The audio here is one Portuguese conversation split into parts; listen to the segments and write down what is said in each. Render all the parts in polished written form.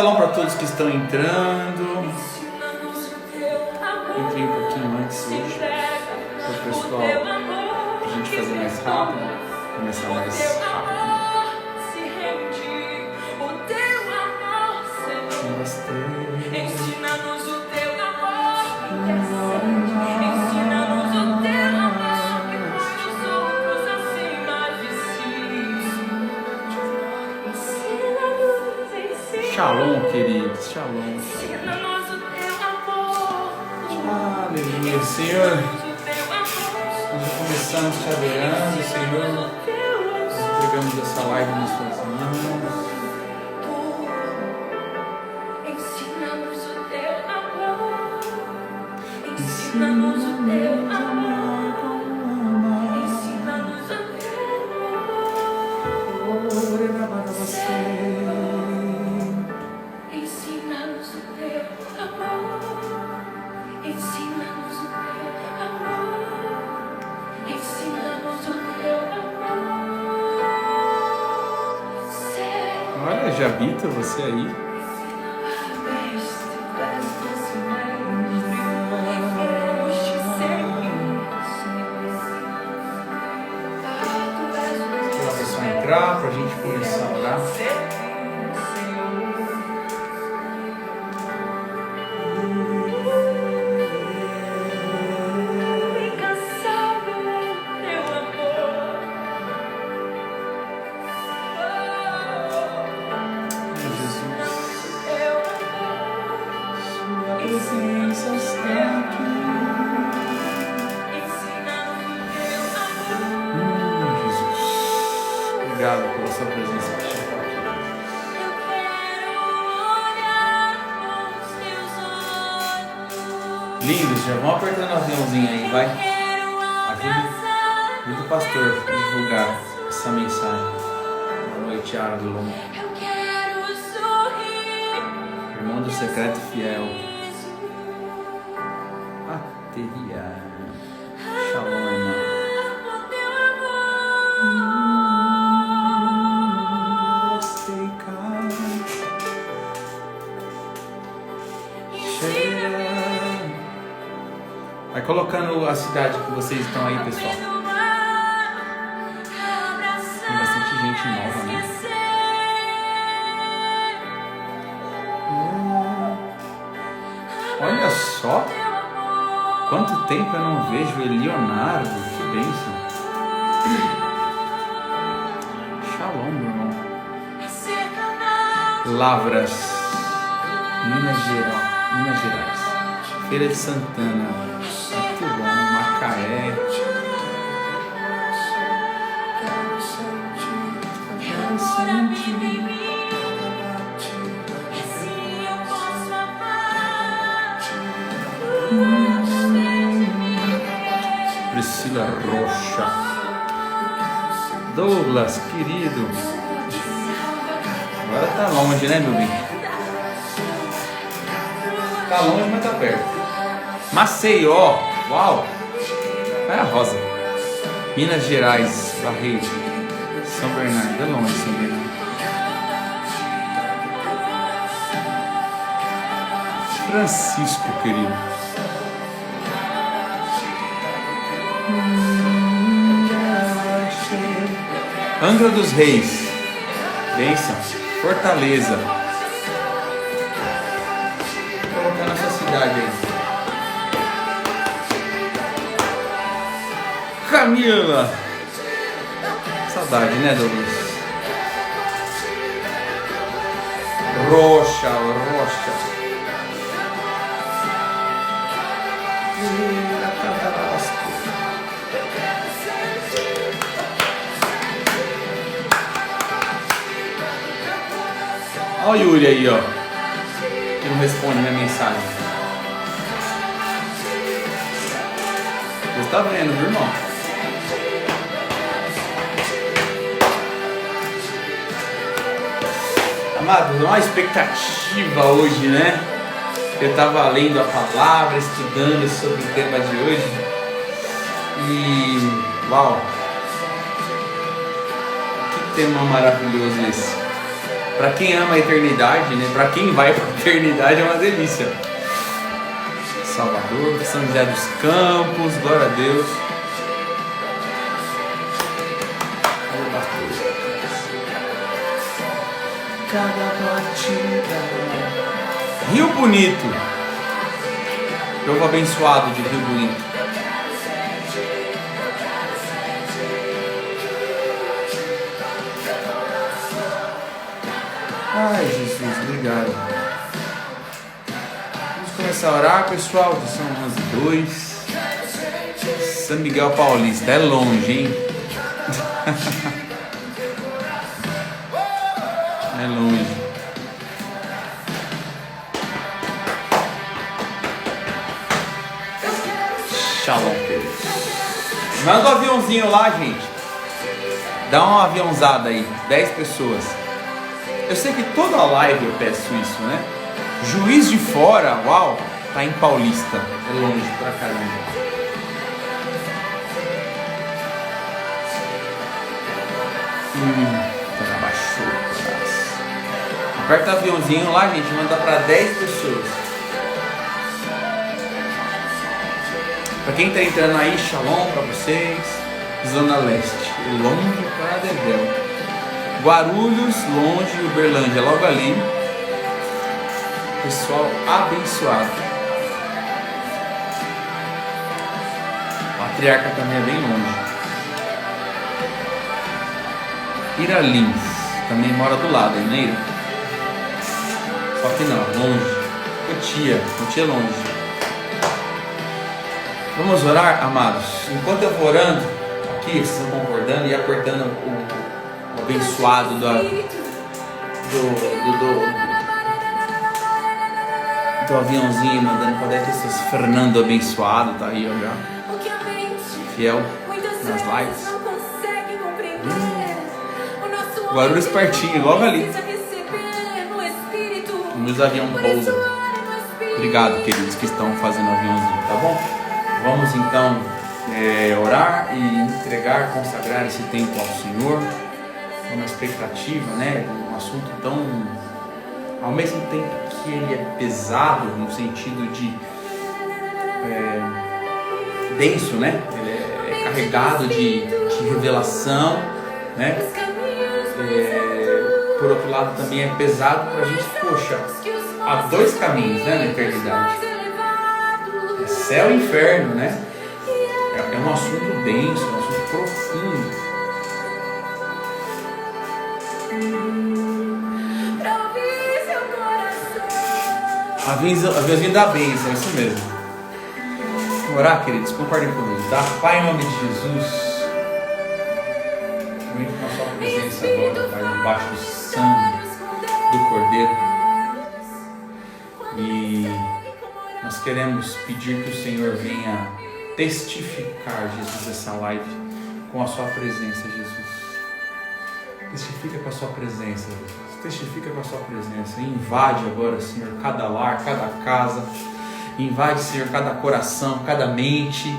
Shalom para todos que estão entrando. Entrei um pouquinho antes hoje para o pessoal, para a gente fazer mais rápido, começar mais rápido. Ensina-nos o teu amor, ensina-nos o teu amor que põe os outros acima de si. Ensina-nos. Shalom, queridos, shalom. Ensina-nos o teu amor. Aleluia, Senhor. Nós já começamos te adorando, Senhor. Nós entregamos essa live nas suas mãos. Ensina-nos o teu amor. Ensina-nos o teu amor. Ensina-nos o teu amor. Ensina-nos o teu amor. Ensina-nos o teu amor. Ensina-nos o teu amor. Olha, já habita você aí. Para a pessoa entrar, para a gente começar a orar. Obrigado pela sua presença aqui. Lindos, já vão apertando o aviãozinho aí, vai. Ajuda o pastor a divulgar essa mensagem. Boa noite, Arlon. Irmão do secreto fiel. Bateria. Shalom, irmão. Vai colocando a cidade que vocês estão aí, pessoal. Tem bastante gente nova, né? Olha só! Quanto tempo eu não vejo Leonardo. Que bênção! Shalom, meu irmão. Lavras, Minas Gerais. Feira de Santana. Muito bom. Macaé. Priscila Rocha. Douglas, querido. Agora tá longe, né, meu bem? Tá longe, mas tá perto. Maceió, uau! Vai a Rosa. Minas Gerais, Barreiro. São Bernardo, é longe São Bernardo. Francisco, querido. Angra dos Reis. Bênção. Fortaleza. Vou colocar nessa cidade aí. Camila. Saudade, né, Douglas? Rocha. Olha o Yuri aí, ó. Que não responde minha mensagem. Você está vendo, viu, irmão? Amado, uma expectativa hoje, né? Eu estava lendo a palavra, estudando sobre o tema de hoje. E uau! Que tema maravilhoso esse! Para quem ama a eternidade, né? Para quem vai para a eternidade é uma delícia. Salvador, São José dos Campos, glória a Deus. Cada batida. Rio Bonito. Povo abençoado de Rio Bonito. Ai, Jesus, obrigado. Vamos começar a orar, pessoal. São 11h02. São Miguel Paulista, é longe, hein? É longe. Shalom, queridos. Manda um aviãozinho lá, gente. Dá uma aviãozada aí. 10 pessoas. Eu sei que toda live eu peço isso, né? Juiz de Fora, uau, tá em Paulista. É longe pra caramba. Aperta o aviãozinho lá, gente. Manda pra 10 pessoas. Pra quem tá entrando aí, shalom pra vocês. Zona Leste, longe pra Dedéu. Guarulhos, longe, Uberlândia, logo ali. Pessoal abençoado. Patriarca também é bem longe. Iralins, também mora do lado, né, Ira? Só que não, longe. Cotia é longe. Vamos orar, amados. Enquanto eu vou orando, aqui, vocês estão concordando e apertando o abençoado do aviãozinho, mandando para 10 pessoas. Fernando abençoado, tá aí, ó, já. Fiel nas lives. Guarulhos pertinho, logo ali. Meus aviões pousam. Obrigado, queridos, que estão fazendo aviãozinho, tá bom? Vamos então orar e entregar, consagrar esse tempo ao Senhor. Uma expectativa, né? Um assunto tão, ao mesmo tempo que ele é pesado no sentido de denso, né? Ele é carregado de revelação, né? Por outro lado também é pesado para a gente, poxa, há 2 caminhos, né, na eternidade, é céu e inferno, né? É um assunto denso, um assunto profundo. Aviãozinho da bênção, é isso mesmo. Vamos orar, queridos, concordem comigo, tá? Pai, em nome de Jesus, vem com a sua presença agora, Pai, debaixo do sangue do Cordeiro. E nós queremos pedir que o Senhor venha testificar, Jesus, essa live com a sua presença, Jesus. Testifica com a sua presença, Jesus. Testifica com a sua presença. Invade agora, Senhor, cada lar, cada casa. Invade, Senhor, cada coração, cada mente.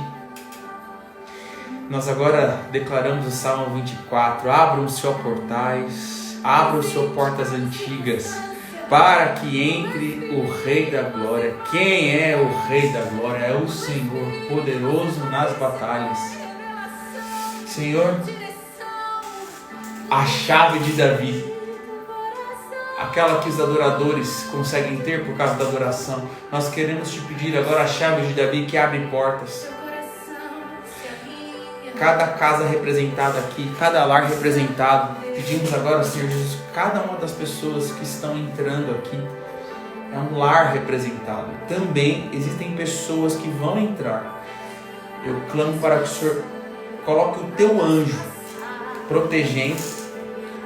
Nós agora declaramos o Salmo 24. Abram-se, ó portais, abram-se, ó portas antigas, para que entre o Rei da Glória. Quem é o Rei da Glória? É o Senhor, poderoso nas batalhas. Senhor, a chave de Davi, aquela que os adoradores conseguem ter por causa da adoração. Nós queremos te pedir agora a chave de Davi que abre portas. Cada casa representada aqui, cada lar representado. Pedimos agora, Senhor Jesus, cada uma das pessoas que estão entrando aqui é um lar representado. Também existem pessoas que vão entrar. Eu clamo para que o Senhor coloque o teu anjo protegendo,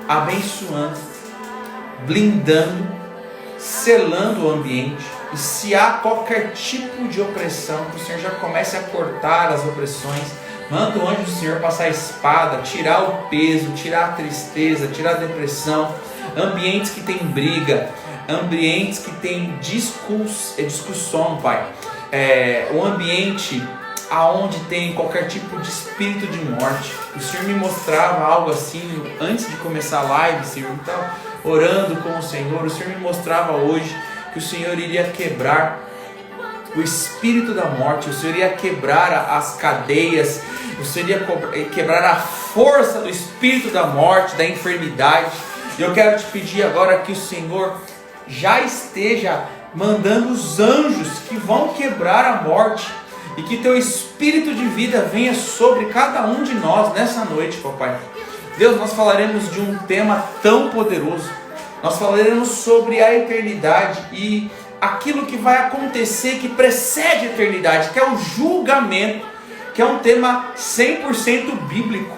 abençoando, blindando, selando o ambiente. E se há qualquer tipo de opressão, que o Senhor já comece a cortar as opressões. Manda o anjo do Senhor passar a espada, tirar o peso, tirar a tristeza, tirar a depressão. Ambientes que tem briga, ambientes que tem discussão, Pai. Um ambiente aonde tem qualquer tipo de espírito de morte. O Senhor me mostrava algo assim antes de começar a live, Senhor. Então, orando com o Senhor me mostrava hoje que o Senhor iria quebrar o espírito da morte, o Senhor ia quebrar as cadeias, o Senhor ia quebrar a força do espírito da morte, da enfermidade. E eu quero te pedir agora que o Senhor já esteja mandando os anjos que vão quebrar a morte, e que teu espírito de vida venha sobre cada um de nós nessa noite, papai. Deus, nós falaremos de um tema tão poderoso, nós falaremos sobre a eternidade e aquilo que vai acontecer, que precede a eternidade, que é o julgamento, que é um tema 100% bíblico.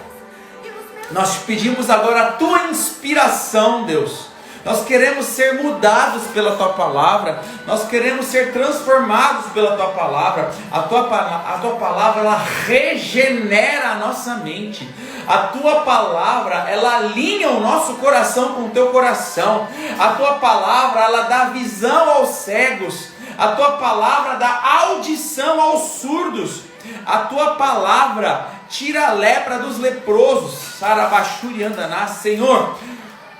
Nós te pedimos agora a tua inspiração, Deus. Nós queremos ser mudados pela tua palavra, nós queremos ser transformados pela tua palavra. A tua palavra, ela regenera a nossa mente. A tua palavra, ela alinha o nosso coração com o teu coração. A tua palavra, ela dá visão aos cegos. A tua palavra dá audição aos surdos. A tua palavra tira a lepra dos leprosos. Sarabachuri andaná, Senhor.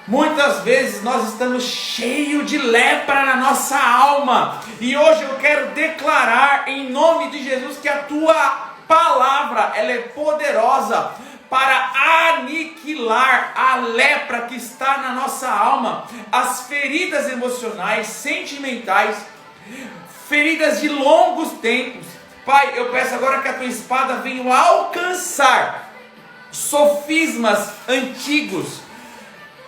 Muitas vezes nós estamos cheios de lepra na nossa alma, e hoje eu quero declarar em nome de Jesus que a tua palavra, ela é poderosa para aniquilar a lepra que está na nossa alma, as feridas emocionais, sentimentais, feridas de longos tempos. Pai, eu peço agora que a tua espada venha alcançar sofismas antigos,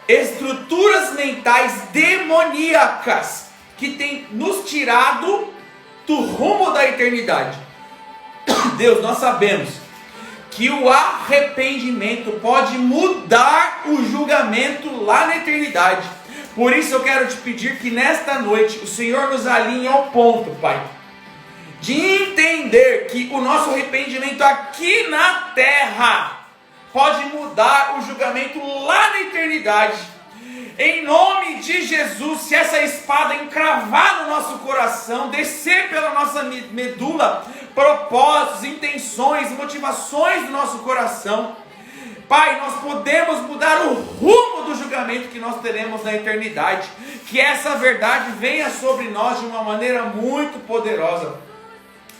estruturas mentais demoníacas que tem nos tirado do rumo da eternidade. Deus, nós sabemos que o arrependimento pode mudar o julgamento lá na eternidade. Por isso eu quero te pedir que nesta noite o Senhor nos alinhe ao ponto, Pai, de entender que o nosso arrependimento aqui na terra pode mudar o julgamento lá na eternidade. Em nome de Jesus, se essa espada encravar no nosso coração, descer pela nossa medula, propósitos, intenções, motivações do nosso coração, Pai, nós podemos mudar o rumo do julgamento que nós teremos na eternidade. Que essa verdade venha sobre nós de uma maneira muito poderosa.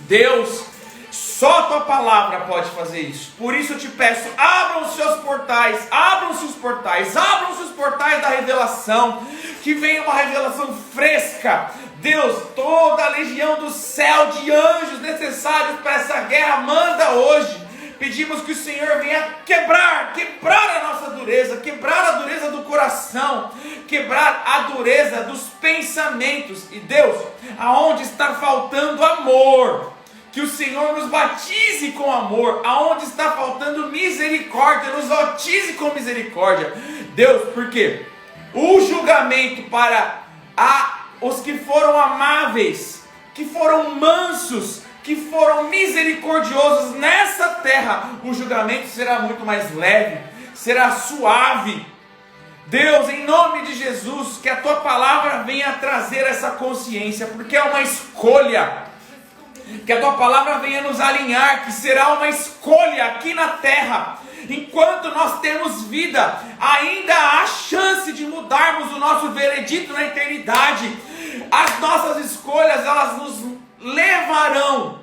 Deus, só a tua palavra pode fazer isso. Por isso eu te peço, abram-se os portais, abram-se os portais, abram-se os portais da revelação, que venha uma revelação fresca. Deus, toda a legião do céu de anjos necessários para essa guerra, manda hoje. Pedimos que o Senhor venha quebrar a nossa dureza, quebrar a dureza do coração, quebrar a dureza dos pensamentos. E Deus, aonde está faltando amor, que o Senhor nos batize com amor. Aonde está faltando misericórdia, nos batize com misericórdia. Deus, porque o julgamento para os que foram amáveis, que foram mansos, que foram misericordiosos nessa terra, o julgamento será muito mais leve, será suave. Deus, em nome de Jesus, que a tua palavra venha trazer essa consciência, porque é uma escolha. Que a tua palavra venha nos alinhar, que será uma escolha aqui na terra. Enquanto nós temos vida, ainda há chance de mudarmos o nosso veredito na eternidade. As nossas escolhas, elas nos levarão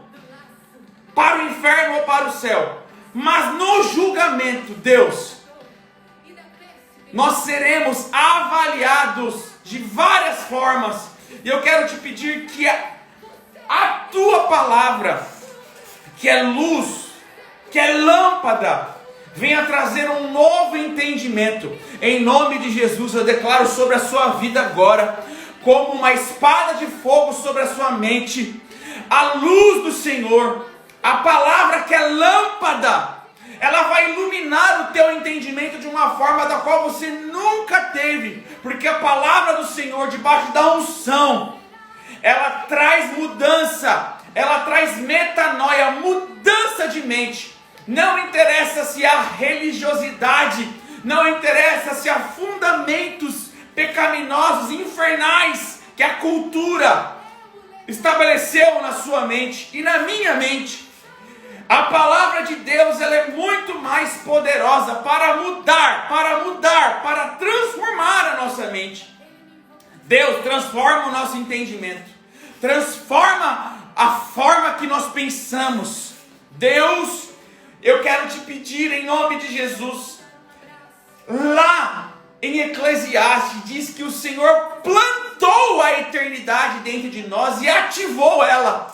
para o inferno ou para o céu. Mas no julgamento, Deus, nós seremos avaliados de várias formas. E eu quero te pedir que a tua palavra, que é luz, que é lâmpada, venha trazer um novo entendimento. Em nome de Jesus, eu declaro sobre a sua vida agora, como uma espada de fogo sobre a sua mente, a luz do Senhor, a palavra que é lâmpada, ela vai iluminar o teu entendimento de uma forma da qual você nunca teve, porque a palavra do Senhor, debaixo da unção, ela traz mudança, ela traz metanoia, mudança de mente. Não interessa se há religiosidade, não interessa se há fundamentos pecaminosos, infernais, que a cultura estabeleceu na sua mente e na minha mente. A palavra de Deus, ela é muito mais poderosa para mudar, para transformar a nossa mente. Deus transforma o nosso entendimento, transforma a forma que nós pensamos. Deus, eu quero te pedir em nome de Jesus, lá em Eclesiastes diz que o Senhor plantou a eternidade dentro de nós e ativou ela.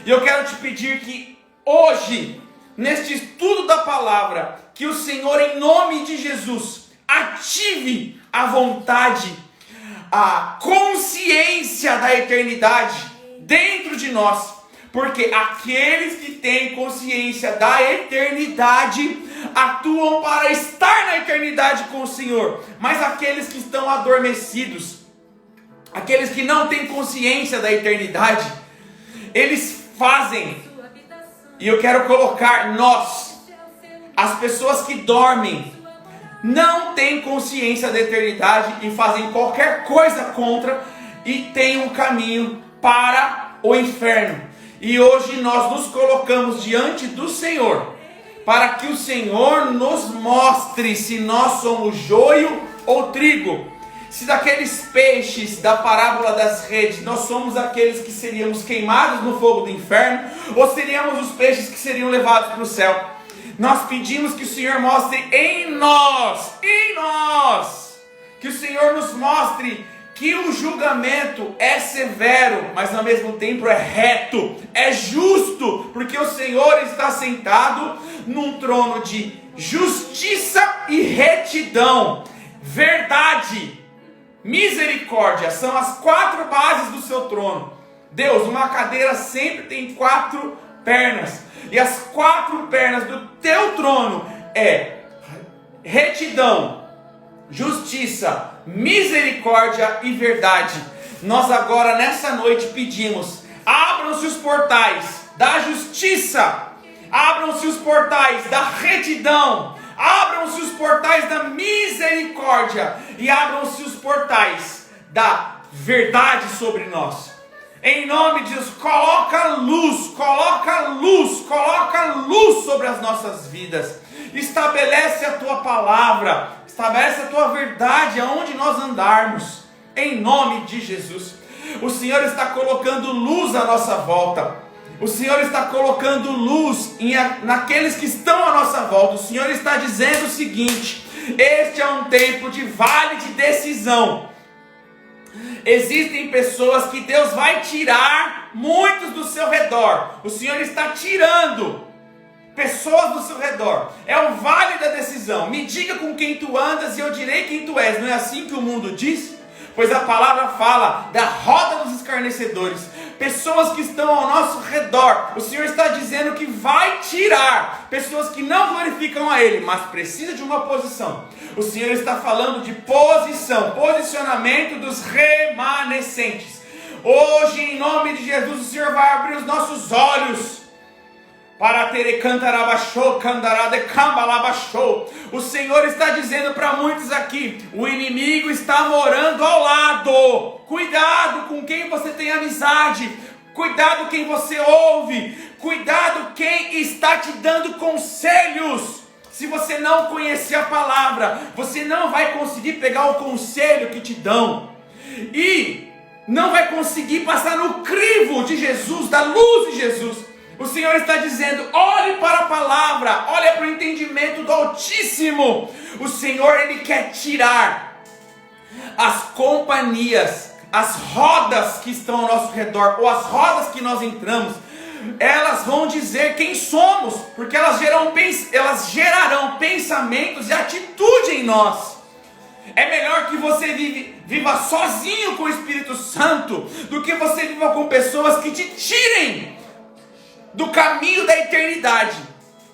E eu quero te pedir que hoje, neste estudo da palavra, que o Senhor, em nome de Jesus, ative a vontade, a consciência da eternidade dentro de nós. Porque aqueles que têm consciência da eternidade atuam para estar na eternidade com o Senhor. Mas aqueles que estão adormecidos, aqueles que não têm consciência da eternidade, eles fazem, e eu quero colocar nós, as pessoas que dormem, não têm consciência da eternidade e fazem qualquer coisa contra e têm um caminho para o inferno. E hoje nós nos colocamos diante do Senhor, para que o Senhor nos mostre se nós somos joio ou trigo. Se daqueles peixes da parábola das redes, nós somos aqueles que seríamos queimados no fogo do inferno, ou seríamos os peixes que seriam levados para o céu. Nós pedimos que o Senhor mostre em nós, que o Senhor nos mostre que o julgamento é severo, mas ao mesmo tempo é reto, é justo, porque o Senhor está sentado num trono de justiça e retidão, verdade, misericórdia, são as 4 bases do seu trono. Deus, uma cadeira sempre tem 4 pernas, e as 4 pernas do teu trono é retidão, justiça, misericórdia e verdade. Nós agora nessa noite pedimos, abram-se os portais da justiça, abram-se os portais da retidão, abram-se os portais da misericórdia e abram-se os portais da verdade sobre nós. Em nome de Jesus, coloca luz sobre as nossas vidas. Estabelece a tua palavra, estabelece a tua verdade aonde nós andarmos, em nome de Jesus. O Senhor está colocando luz à nossa volta, o Senhor está colocando luz naqueles que estão à nossa volta. O Senhor está dizendo o seguinte: este é um tempo de vale de decisão. Existem pessoas que Deus vai tirar muitos do seu redor. O Senhor está tirando pessoas do seu redor. É o vale da decisão. Me diga com quem tu andas e eu direi quem tu és. Não é assim que o mundo diz? Pois a palavra fala da roda dos escarnecedores. Pessoas que estão ao nosso redor. O Senhor está dizendo que vai tirar pessoas que não glorificam a Ele, mas precisa de uma posição. O Senhor está falando de posição, posicionamento dos remanescentes. Hoje, em nome de Jesus, o Senhor vai abrir os nossos olhos para ter cantarabachou, candarade cambalabachou. O Senhor está dizendo para muitos aqui: o inimigo está morando ao lado. Cuidado com quem você tem amizade. Cuidado quem você ouve. Cuidado quem está te dando conselhos. Se você não conhecer a palavra, você não vai conseguir pegar o conselho que te dão. E não vai conseguir passar no crivo de Jesus, da luz de Jesus. O Senhor está dizendo: olhe para a palavra, olhe para o entendimento do Altíssimo. O Senhor, Ele quer tirar as companhias, as rodas que estão ao nosso redor, ou as rodas que nós entramos. Elas vão dizer quem somos, porque elas gerarão pensamentos e atitude em nós. É melhor que você viva sozinho com o Espírito Santo, do que você viva com pessoas que te tirem do caminho da eternidade.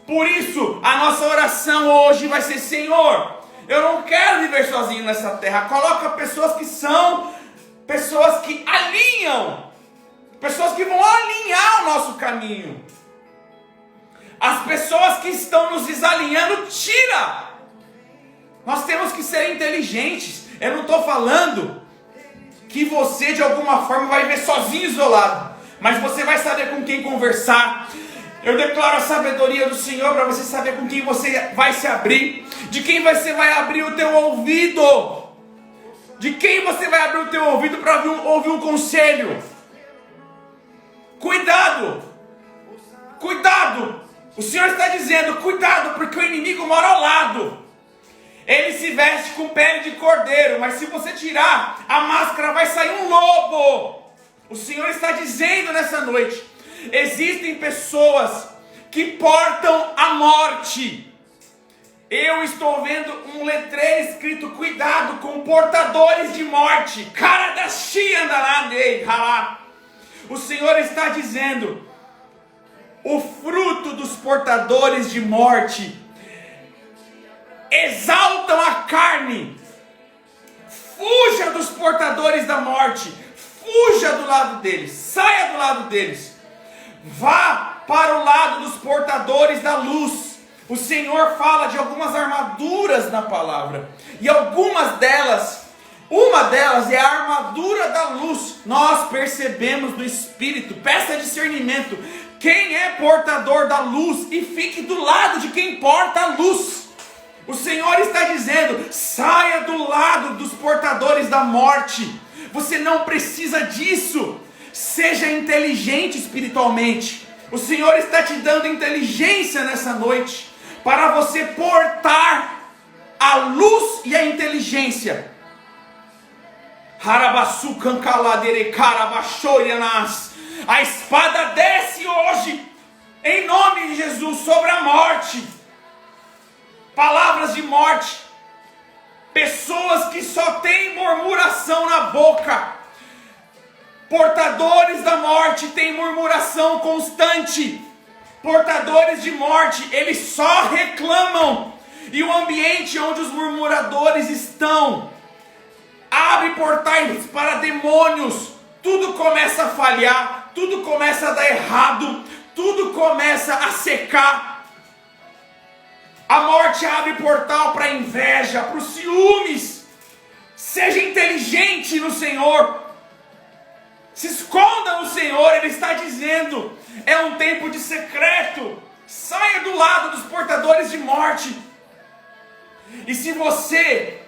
Por isso, a nossa oração hoje vai ser: Senhor, eu não quero viver sozinho nessa terra. Coloca pessoas que são pessoas que alinham, pessoas que vão alinhar o nosso caminho. As pessoas que estão nos desalinhando, tira. Nós temos que ser inteligentes. Eu não estou falando que você de alguma forma vai viver sozinho, isolado, mas você vai saber com quem conversar. Eu declaro a sabedoria do Senhor para você saber com quem você vai se abrir, de quem você vai abrir o teu ouvido, de quem você vai abrir o teu ouvido para ouvir um conselho. Cuidado, cuidado, o Senhor está dizendo, cuidado, porque o inimigo mora ao lado. Ele se veste com pele de cordeiro, mas se você tirar a máscara vai sair um lobo. O Senhor está dizendo nessa noite, existem pessoas que portam a morte. Eu estou vendo um letreiro escrito, cuidado com portadores de morte. Cara da chia andará. O Senhor está dizendo, o fruto dos portadores de morte exaltam a carne. Fuja dos portadores da morte. Fuja do lado deles. Saia do lado deles. Vá para o lado dos portadores da luz. O Senhor fala de algumas armaduras na palavra. E algumas delas, uma delas é a armadura da luz. Nós percebemos no Espírito. Peça discernimento. Quem é portador da luz? E fique do lado de quem porta a luz. O Senhor está dizendo, saia do lado dos portadores da morte. Você não precisa disso. Seja inteligente espiritualmente. O Senhor está te dando inteligência nessa noite, para você portar a luz e a inteligência. A espada desce hoje, em nome de Jesus, sobre a morte. Palavras de morte, pessoas que só têm murmuração na boca, portadores da morte têm murmuração constante, portadores de morte, eles só reclamam, e o ambiente onde os murmuradores estão, abre portais para demônios, tudo começa a falhar, tudo começa a dar errado, tudo começa a secar. A morte abre portal para a inveja, para os ciúmes. Seja inteligente no Senhor. Se esconda no Senhor, Ele está dizendo. É um tempo de secreto. Saia do lado dos portadores de morte. E se você,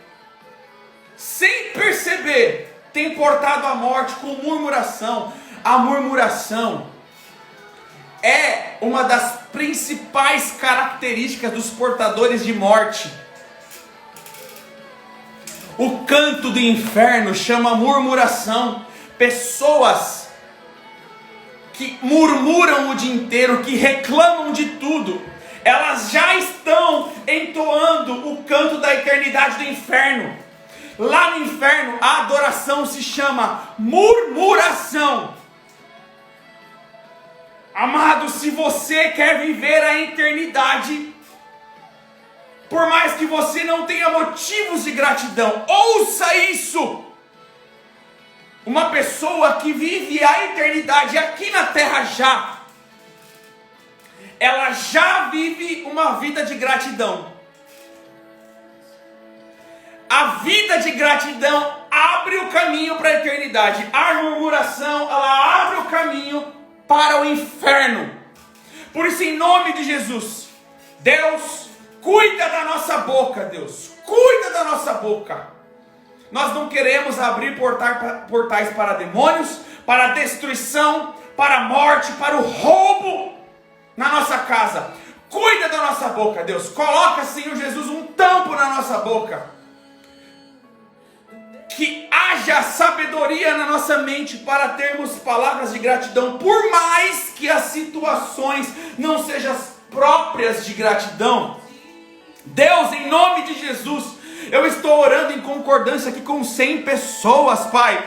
sem perceber, tem portado a morte com murmuração, a murmuração é uma das principais características dos portadores de morte. O canto do inferno chama murmuração. Pessoas que murmuram o dia inteiro, que reclamam de tudo, elas já estão entoando o canto da eternidade do inferno. Lá no inferno a adoração se chama murmuração. Amado, se você quer viver a eternidade, por mais que você não tenha motivos de gratidão, ouça isso. Uma pessoa que vive a eternidade aqui na terra ela já vive uma vida de gratidão. A vida de gratidão abre o caminho para a eternidade. A murmuração, ela abre o caminho para o inferno. Por isso, em nome de Jesus, Deus, cuida da nossa boca, Deus, cuida da nossa boca. Nós não queremos abrir portais para demônios, para destruição, para a morte, para o roubo na nossa casa. Cuida da nossa boca, Deus. Coloca, Senhor Jesus, um tampo na nossa boca. Que haja sabedoria na nossa mente para termos palavras de gratidão, por mais que as situações não sejam próprias de gratidão. Deus, em nome de Jesus, eu estou orando em concordância aqui com 100 pessoas, Pai.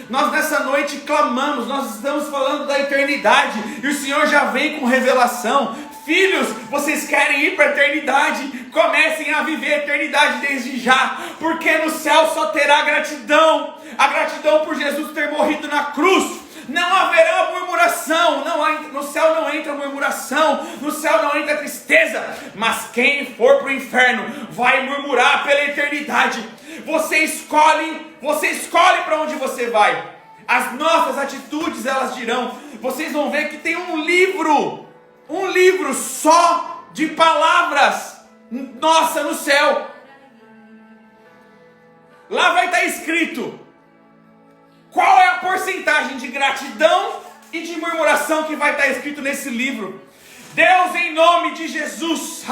Nós nessa noite clamamos, nós estamos falando da eternidade, e o Senhor já vem com revelação. Filhos, vocês querem ir para a eternidade? Comecem a viver a eternidade desde já, porque no céu só terá gratidão. A gratidão por Jesus ter morrido na cruz. Não haverá murmuração, no céu não entra murmuração, no céu não entra tristeza, mas quem for para o inferno vai murmurar pela eternidade. Você escolhe para onde você vai. As nossas atitudes, elas dirão. Vocês vão ver que tem um livro um livro só de palavras, nossa, no céu. Lá vai estar escrito qual é a porcentagem de gratidão e de murmuração que vai estar escrito nesse livro. Deus, em nome de Jesus,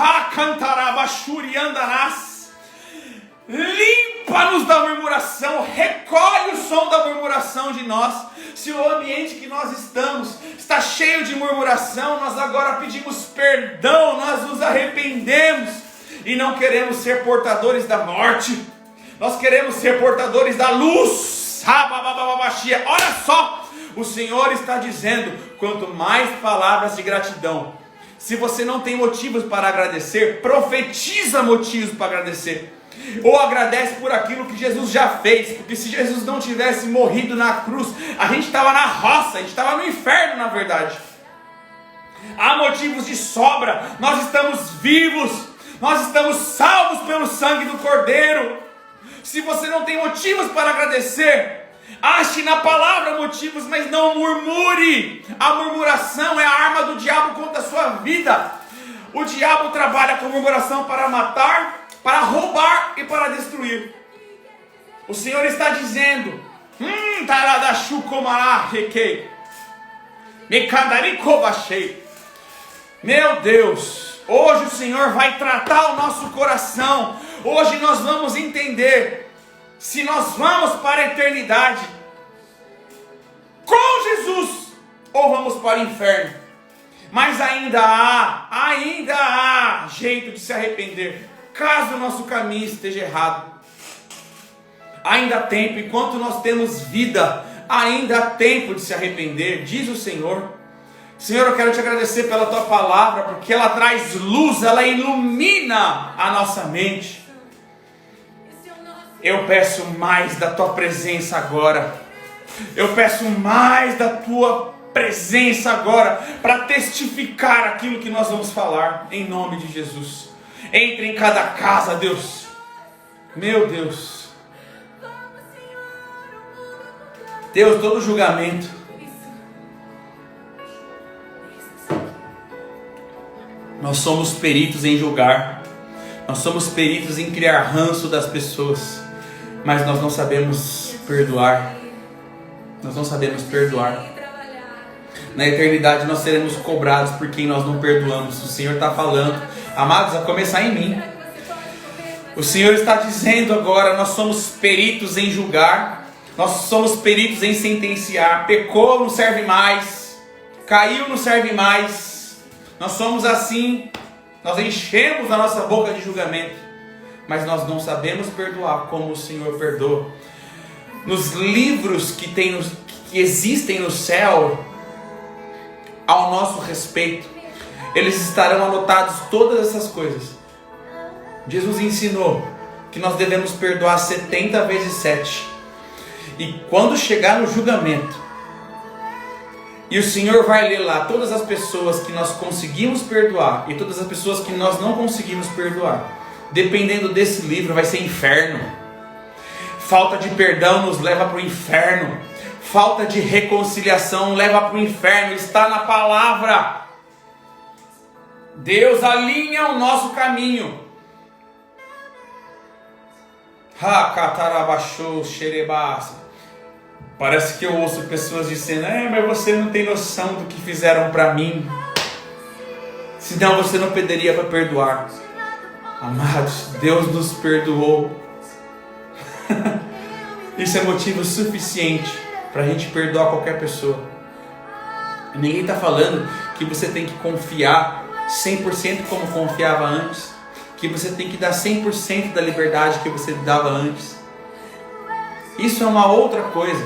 limpa-nos da murmuração, recolhe o som da murmuração de nós. Se o ambiente que nós estamos está cheio de murmuração, nós agora pedimos perdão, nós nos arrependemos e não queremos ser portadores da morte, nós queremos ser portadores da luz. Olha só, o Senhor está dizendo, quanto mais palavras de gratidão. Se você não tem motivos para agradecer, profetiza motivos para agradecer. Ou agradece por aquilo que Jesus já fez. Porque se Jesus não tivesse morrido na cruz, a gente estava na roça, a gente estava no inferno, na verdade. Há motivos de sobra. Nós estamos vivos, nós estamos salvos pelo sangue do Cordeiro. Se você não tem motivos para agradecer, ache na palavra motivos, mas não murmure. A murmuração é a arma do diabo contra a sua vida. O diabo trabalha com murmuração para matar, para roubar e para destruir. O Senhor está dizendo: meu Deus, hoje o Senhor vai tratar o nosso coração. Hoje nós vamos entender se nós vamos para a eternidade com Jesus ou vamos para o inferno. Mas ainda há jeito de se arrepender, caso o nosso caminho esteja errado. Ainda há tempo, enquanto nós temos vida, ainda há tempo de se arrepender, diz o Senhor. Senhor, eu quero te agradecer pela tua palavra, porque ela traz luz, ela ilumina a nossa mente. Eu peço mais da tua presença agora. Eu peço mais da tua presença agora, para testificar aquilo que nós vamos falar, em nome de Jesus. Entre em cada casa, Deus. Meu Deus. Deus, todo julgamento, nós somos peritos em julgar, nós somos peritos em criar ranço das pessoas, mas nós não sabemos perdoar. Nós não sabemos perdoar. Na eternidade nós seremos cobrados por quem nós não perdoamos. O Senhor está falando, amados, a começar em mim. O Senhor está dizendo agora: nós somos peritos em julgar, nós somos peritos em sentenciar. Pecou, não serve mais. Caiu, não serve mais. Nós somos assim. Nós enchemos a nossa boca de julgamento, mas nós não sabemos perdoar como o Senhor perdoa. Nos livros que existem no céu ao nosso respeito, eles estarão anotados todas essas coisas. Jesus ensinou que nós devemos perdoar 70 vezes 7. E quando chegar no julgamento, e o Senhor vai ler lá todas as pessoas que nós conseguimos perdoar e todas as pessoas que nós não conseguimos perdoar, dependendo desse livro, vai ser inferno. Falta de perdão nos leva para o inferno. Falta de reconciliação leva para o inferno. Está na palavra. Deus alinha o nosso caminho. Parece que eu ouço pessoas dizendo: mas você não tem noção do que fizeram para mim, senão você não pediria para perdoar. Amados, Deus nos perdoou. Isso é motivo suficiente para a gente perdoar qualquer pessoa. Ninguém está falando que você tem que confiar 100% como confiava antes, que você tem que dar 100% da liberdade que você dava antes. Isso é uma outra coisa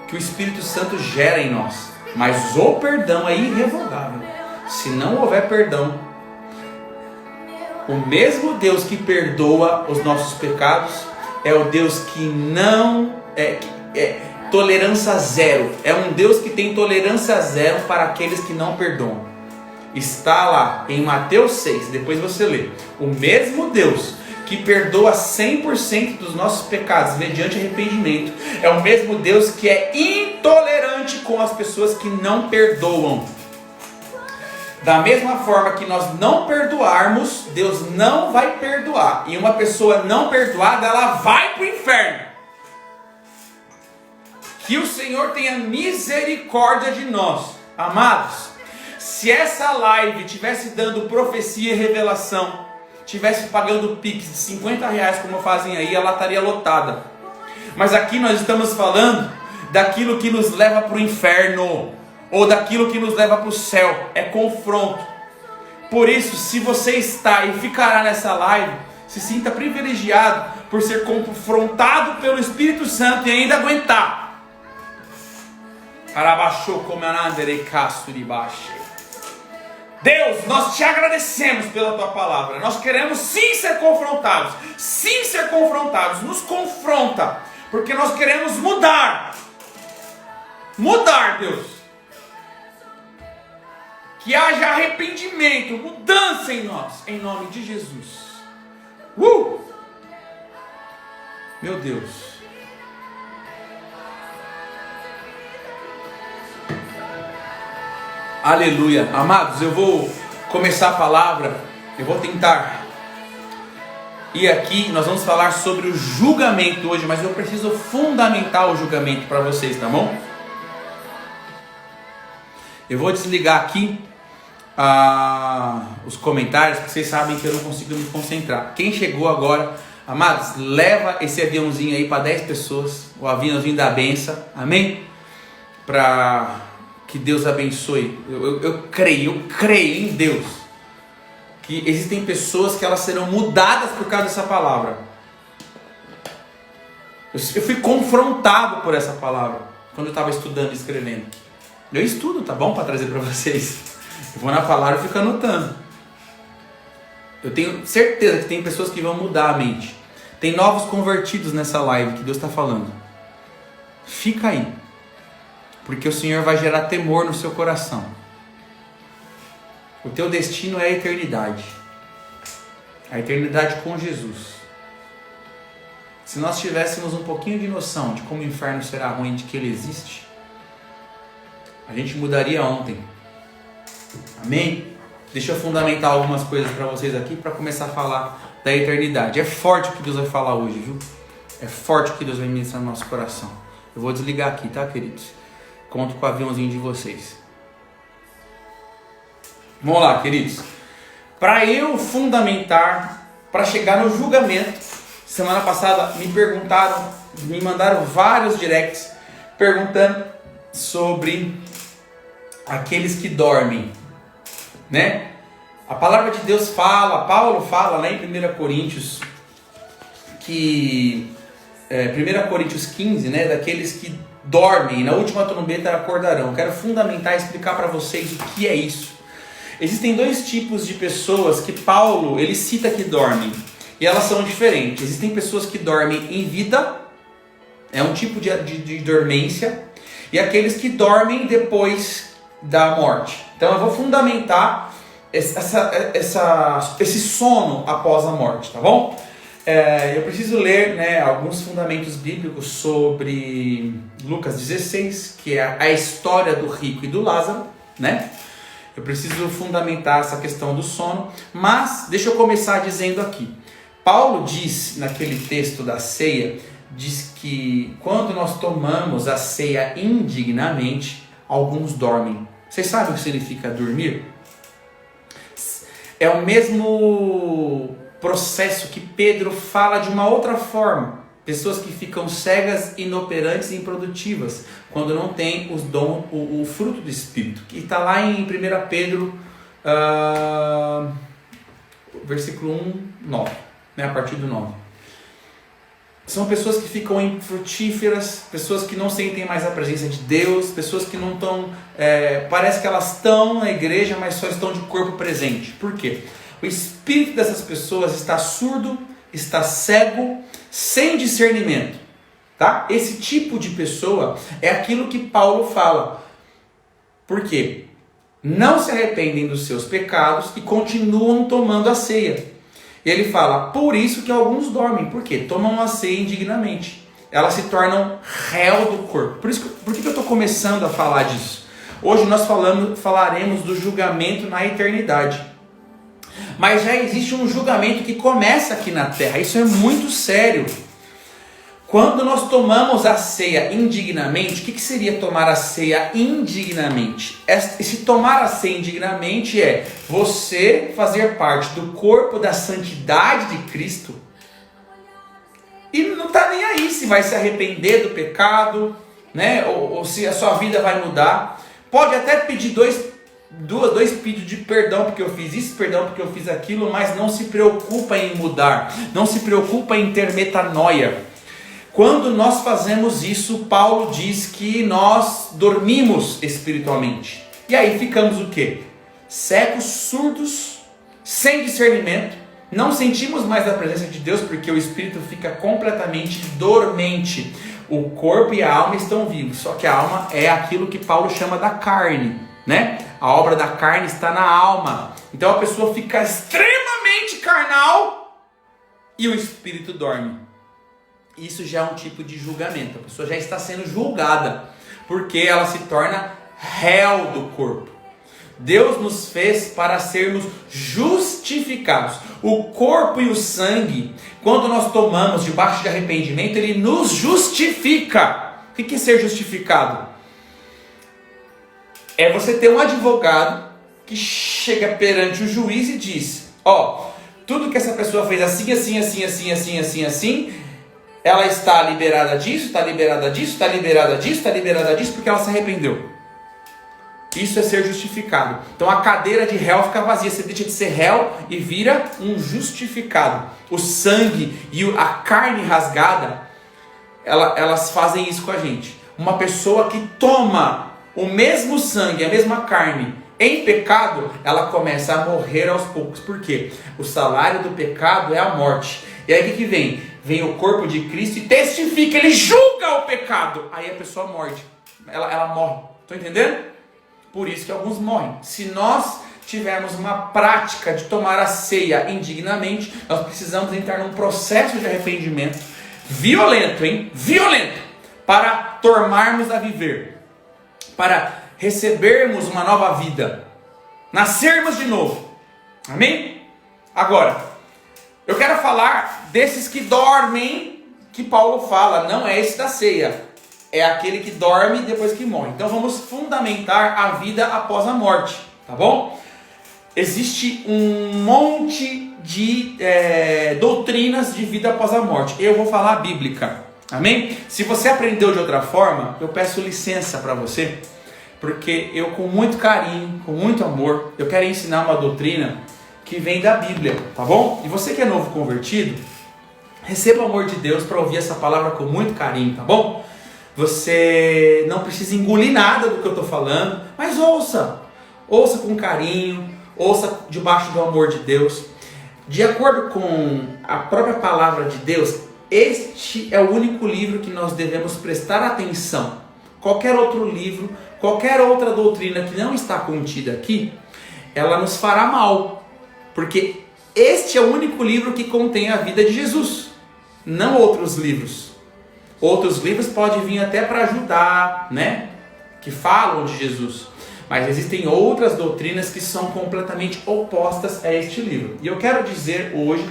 que o Espírito Santo gera em nós. Mas o perdão é irrevogável. Se não houver perdão, o mesmo Deus que perdoa os nossos pecados é o Deus que não tolerância zero. É um Deus que tem tolerância zero para aqueles que não perdoam. Está lá em Mateus 6, depois você lê. O mesmo Deus que perdoa 100% dos nossos pecados mediante arrependimento é o mesmo Deus que é intolerante com as pessoas que não perdoam. Da mesma forma que nós não perdoarmos, Deus não vai perdoar. E uma pessoa não perdoada, ela vai para o inferno. Que o Senhor tenha misericórdia de nós. Amados, se essa live tivesse dando profecia e revelação, tivesse pagando Pix de 50 reais como fazem aí, ela estaria lotada. Mas aqui nós estamos falando daquilo que nos leva para o inferno, ou daquilo que nos leva para o céu. É confronto. Por isso, se você está e ficará nessa live, se sinta privilegiado por ser confrontado pelo Espírito Santo e ainda aguentar. Deus, nós te agradecemos pela tua palavra. Nós queremos sim ser confrontados. Sim ser confrontados. Nos confronta. Porque nós queremos mudar. Mudar, Deus. Que haja arrependimento, mudança em nós. Em nome de Jesus. Meu Deus. Aleluia. Amados, eu vou começar a palavra. Eu vou tentar. E aqui nós vamos falar sobre o julgamento hoje. Mas eu preciso fundamentar o julgamento para vocês, tá bom? Eu vou desligar aqui os comentários, porque vocês sabem que eu não consigo me concentrar. Quem chegou agora, amados, leva esse aviãozinho aí para 10 pessoas. O aviãozinho da benção. Amém? Para que Deus abençoe. Eu creio em Deus. Que existem pessoas que elas serão mudadas por causa dessa palavra. Eu fui confrontado por essa palavra quando eu estava estudando e escrevendo. Eu estudo, tá bom? Para trazer para vocês. Eu vou na palavra e fico anotando. Eu tenho certeza que tem pessoas que vão mudar a mente. Tem novos convertidos nessa live que Deus está falando. Fica aí. Porque o Senhor vai gerar temor no seu coração. O teu destino é a eternidade. A eternidade com Jesus. Se nós tivéssemos um pouquinho de noção de como o inferno será ruim, de que ele existe, a gente mudaria ontem. Amém? Deixa eu fundamentar algumas coisas para vocês aqui para começar a falar da eternidade. É forte o que Deus vai falar hoje, viu? É forte o que Deus vai ministrar no nosso coração. Eu vou desligar aqui, tá, queridos? Conto com o aviãozinho de vocês. Vamos lá, queridos. Para eu fundamentar, para chegar no julgamento, semana passada me perguntaram, me mandaram vários directs perguntando sobre aqueles que dormem, né? A palavra de Deus fala, Paulo fala lá em 1 Coríntios, que 1 Coríntios 15, né? Daqueles que dormem, na última trombeta acordarão. Quero fundamentar e explicar para vocês o que é isso. Existem dois tipos de pessoas que Paulo, ele cita que dormem, e elas são diferentes. Existem pessoas que dormem em vida, é um tipo de dormência, e aqueles que dormem depois da morte. Então eu vou fundamentar esse sono após a morte, tá bom? Eu preciso ler, né, alguns fundamentos bíblicos sobre Lucas 16, que é a história do rico e do Lázaro, né? Eu preciso fundamentar essa questão do sono, mas deixa eu começar dizendo aqui. Paulo diz naquele texto da ceia, diz que quando nós tomamos a ceia indignamente, alguns dormem. Vocês sabem o que significa dormir? É o mesmo processo que Pedro fala de uma outra forma. Pessoas que ficam cegas, inoperantes e improdutivas quando não tem os dons, o fruto do Espírito. Que está lá em 1 Pedro, versículo 1, 9, né, a partir do 9. São pessoas que ficam infrutíferas, pessoas que não sentem mais a presença de Deus, pessoas que não estão, parece que elas estão na igreja, mas só estão de corpo presente. Por quê? O espírito dessas pessoas está surdo, está cego, sem discernimento. Tá? Esse tipo de pessoa é aquilo que Paulo fala. Por quê? Não se arrependem dos seus pecados e continuam tomando a ceia. Ele fala, por isso que alguns dormem. Por quê? Tomam a ceia indignamente. Elas se tornam réu do corpo. Por que eu estou começando a falar disso? Hoje nós falaremos do julgamento na eternidade. Mas já existe um julgamento que começa aqui na terra. Isso é muito sério. Quando nós tomamos a ceia indignamente, o que seria tomar a ceia indignamente? Esse tomar a ceia indignamente é você fazer parte do corpo da santidade de Cristo e não está nem aí se vai se arrepender do pecado, né? Ou se a sua vida vai mudar. Pode até pedir dois pedidos de perdão porque eu fiz isso, perdão porque eu fiz aquilo, mas não se preocupa em mudar, não se preocupa em ter metanoia. Quando nós fazemos isso, Paulo diz que nós dormimos espiritualmente. E aí ficamos o quê? Cegos, surdos, sem discernimento. Não sentimos mais a presença de Deus porque o espírito fica completamente dormente. O corpo e a alma estão vivos. Só que a alma é aquilo que Paulo chama da carne, né? A obra da carne está na alma. Então a pessoa fica extremamente carnal e o espírito dorme. Isso já é um tipo de julgamento. A pessoa já está sendo julgada, porque ela se torna réu do corpo. Deus nos fez para sermos justificados. O corpo e o sangue, quando nós tomamos debaixo de arrependimento, ele nos justifica. O que é ser justificado? É você ter um advogado que chega perante o juiz e diz: tudo que essa pessoa fez assim, ela está liberada disso, está liberada disso, está liberada disso, está liberada disso, porque ela se arrependeu. Isso é ser justificado. Então a cadeira de réu fica vazia, você deixa de ser réu e vira um justificado. O sangue e a carne rasgada, elas fazem isso com a gente. Uma pessoa que toma o mesmo sangue, a mesma carne, em pecado, ela começa a morrer aos poucos. Por quê? O salário do pecado é a morte. E aí o que vem? Vem o corpo de Cristo e testifica, ele julga o pecado. Aí a pessoa morde, ela morre. Estão entendendo? Por isso que alguns morrem. Se nós tivermos uma prática de tomar a ceia indignamente, nós precisamos entrar num processo de arrependimento violento, violento, para tornarmos a viver, para recebermos uma nova vida, nascermos de novo. Amém? Agora, eu quero falar desses que dormem, que Paulo fala, não é esse da ceia, é aquele que dorme depois que morre. Então vamos fundamentar a vida após a morte, tá bom? Existe um monte de doutrinas de vida após a morte. Eu vou falar a bíblica, amém? Se você aprendeu de outra forma, eu peço licença para você, porque eu, com muito carinho, com muito amor, eu quero ensinar uma doutrina que vem da Bíblia, tá bom? E você que é novo convertido, receba o amor de Deus para ouvir essa palavra com muito carinho, tá bom? Você não precisa engolir nada do que eu estou falando, mas ouça com carinho, ouça debaixo do amor de Deus. De acordo com a própria palavra de Deus, este é o único livro que nós devemos prestar atenção. Qualquer outro livro, qualquer outra doutrina que não está contida aqui, ela nos fará mal. Porque este é o único livro que contém a vida de Jesus, não outros livros. Outros livros podem vir até para ajudar, né? Que falam de Jesus. Mas existem outras doutrinas que são completamente opostas a este livro. E eu quero dizer hoje,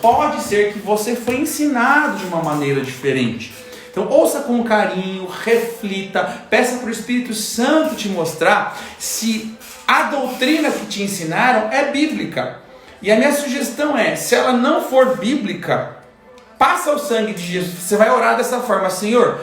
pode ser que você foi ensinado de uma maneira diferente. Então ouça com carinho, reflita, peça para o Espírito Santo te mostrar se a doutrina que te ensinaram é bíblica. E a minha sugestão é, se ela não for bíblica, passa o sangue de Jesus. Você vai orar dessa forma: Senhor,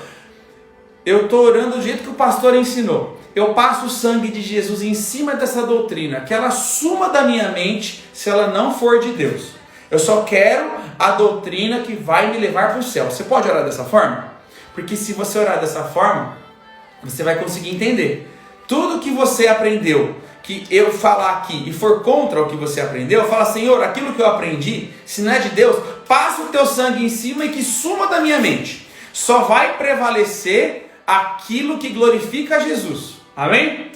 eu estou orando do jeito que o pastor ensinou. Eu passo o sangue de Jesus em cima dessa doutrina, que ela suma da minha mente se ela não for de Deus. Eu só quero a doutrina que vai me levar para o céu. Você pode orar dessa forma? Porque se você orar dessa forma, você vai conseguir entender. Tudo que você aprendeu, que eu falar aqui e for contra o que você aprendeu, fala: Senhor, aquilo que eu aprendi, se não é de Deus, passa o teu sangue em cima e que suma da minha mente. Só vai prevalecer aquilo que glorifica a Jesus. Amém?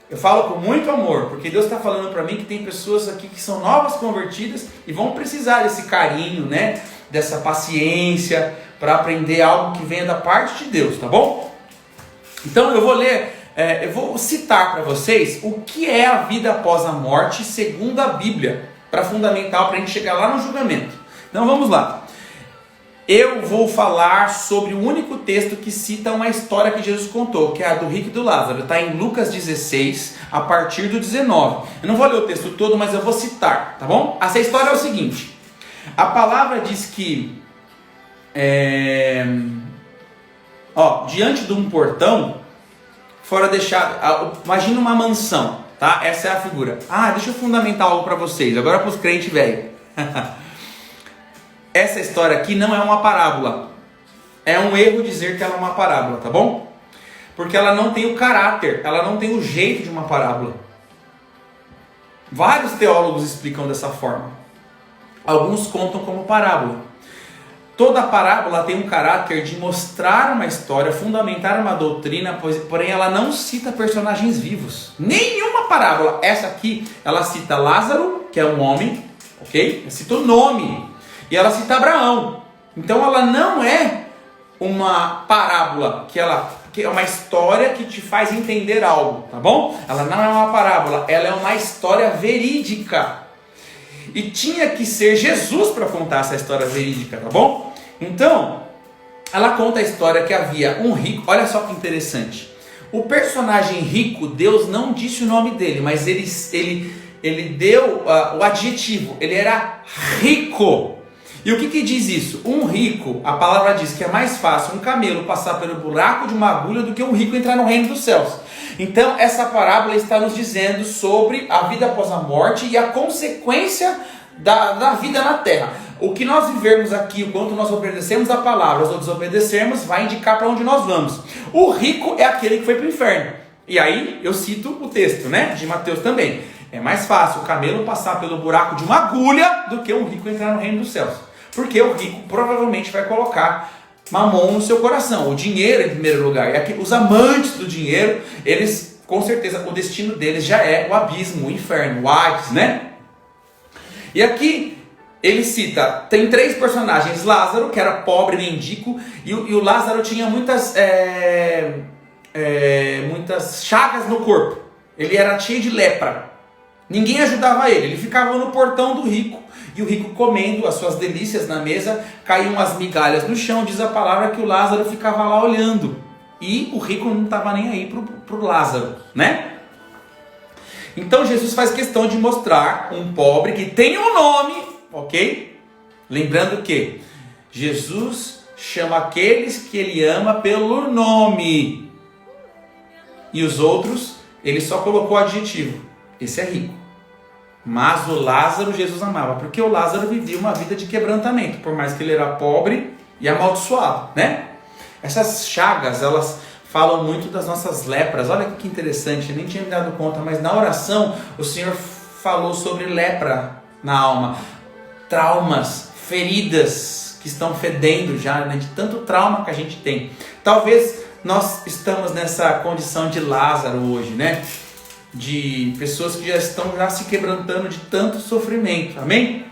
Eu falo com muito amor, porque Deus está falando para mim que tem pessoas aqui que são novas convertidas e vão precisar desse carinho, né? Dessa paciência para aprender algo que venha da parte de Deus, tá bom? Então eu vou ler eu vou citar para vocês o que é a vida após a morte segundo a Bíblia, para fundamental para a gente chegar lá no julgamento. Então vamos lá. Eu vou falar sobre o único texto que cita uma história que Jesus contou, que é a do rico e do Lázaro. Está em Lucas 16, a partir do 19. Eu não vou ler o texto todo, mas eu vou citar, tá bom? Essa história é o seguinte. A palavra diz que, diante de um portão, fora deixado... Imagina uma mansão, tá? Essa é a figura. Deixa eu fundamentar algo para vocês, agora para os crentes velhos. Essa história aqui não é uma parábola. É um erro dizer que ela é uma parábola, tá bom? Porque ela não tem o caráter, ela não tem o jeito de uma parábola. Vários teólogos explicam dessa forma. Alguns contam como parábola. Toda parábola tem um caráter de mostrar uma história, fundamentar uma doutrina, porém ela não cita personagens vivos. Nenhuma parábola. Essa aqui, ela cita Lázaro, que é um homem, ok? Ela cita o nome. E ela cita Abraão. Então ela não é uma parábola, que é uma história que te faz entender algo, tá bom? Ela não é uma parábola, ela é uma história verídica. E tinha que ser Jesus para contar essa história verídica, tá bom? Então, ela conta a história que havia um rico. Olha só que interessante. O personagem rico, Deus não disse o nome dele, mas ele deu o adjetivo. Ele era rico. E o que diz isso? Um rico, a palavra diz que é mais fácil um camelo passar pelo buraco de uma agulha do que um rico entrar no reino dos céus. Então essa parábola está nos dizendo sobre a vida após a morte e a consequência da vida na terra. O que nós vivermos aqui, o quanto nós obedecemos a palavra ou desobedecermos, vai indicar para onde nós vamos. O rico é aquele que foi para o inferno. E aí eu cito o texto, né, de Mateus também. É mais fácil o camelo passar pelo buraco de uma agulha do que um rico entrar no reino dos céus. Porque o rico provavelmente vai colocar mamon no seu coração, o dinheiro em primeiro lugar. E aqui, os amantes do dinheiro, eles, com certeza, o destino deles já é o abismo, o inferno, o Hades, né? E aqui ele cita, tem 3 personagens. Lázaro, que era pobre, mendigo, e o Lázaro tinha muitas chagas no corpo. Ele era cheio de lepra. Ninguém ajudava ele ficava no portão do rico. E o rico comendo as suas delícias na mesa, caíam as migalhas no chão, diz a palavra que o Lázaro ficava lá olhando. E o rico não estava nem aí pro Lázaro, né? Então Jesus faz questão de mostrar um pobre que tem um nome, ok? Lembrando que Jesus chama aqueles que ele ama pelo nome. E os outros, ele só colocou o adjetivo. Esse é rico. Mas o Lázaro Jesus amava, porque o Lázaro vivia uma vida de quebrantamento, por mais que ele era pobre e amaldiçoado, né? Essas chagas, elas falam muito das nossas lepras. Olha que interessante, eu nem tinha me dado conta, mas na oração o Senhor falou sobre lepra na alma, traumas, feridas que estão fedendo já, né? De tanto trauma que a gente tem. Talvez nós estamos nessa condição de Lázaro hoje, né? De pessoas que já estão se quebrantando de tanto sofrimento, amém?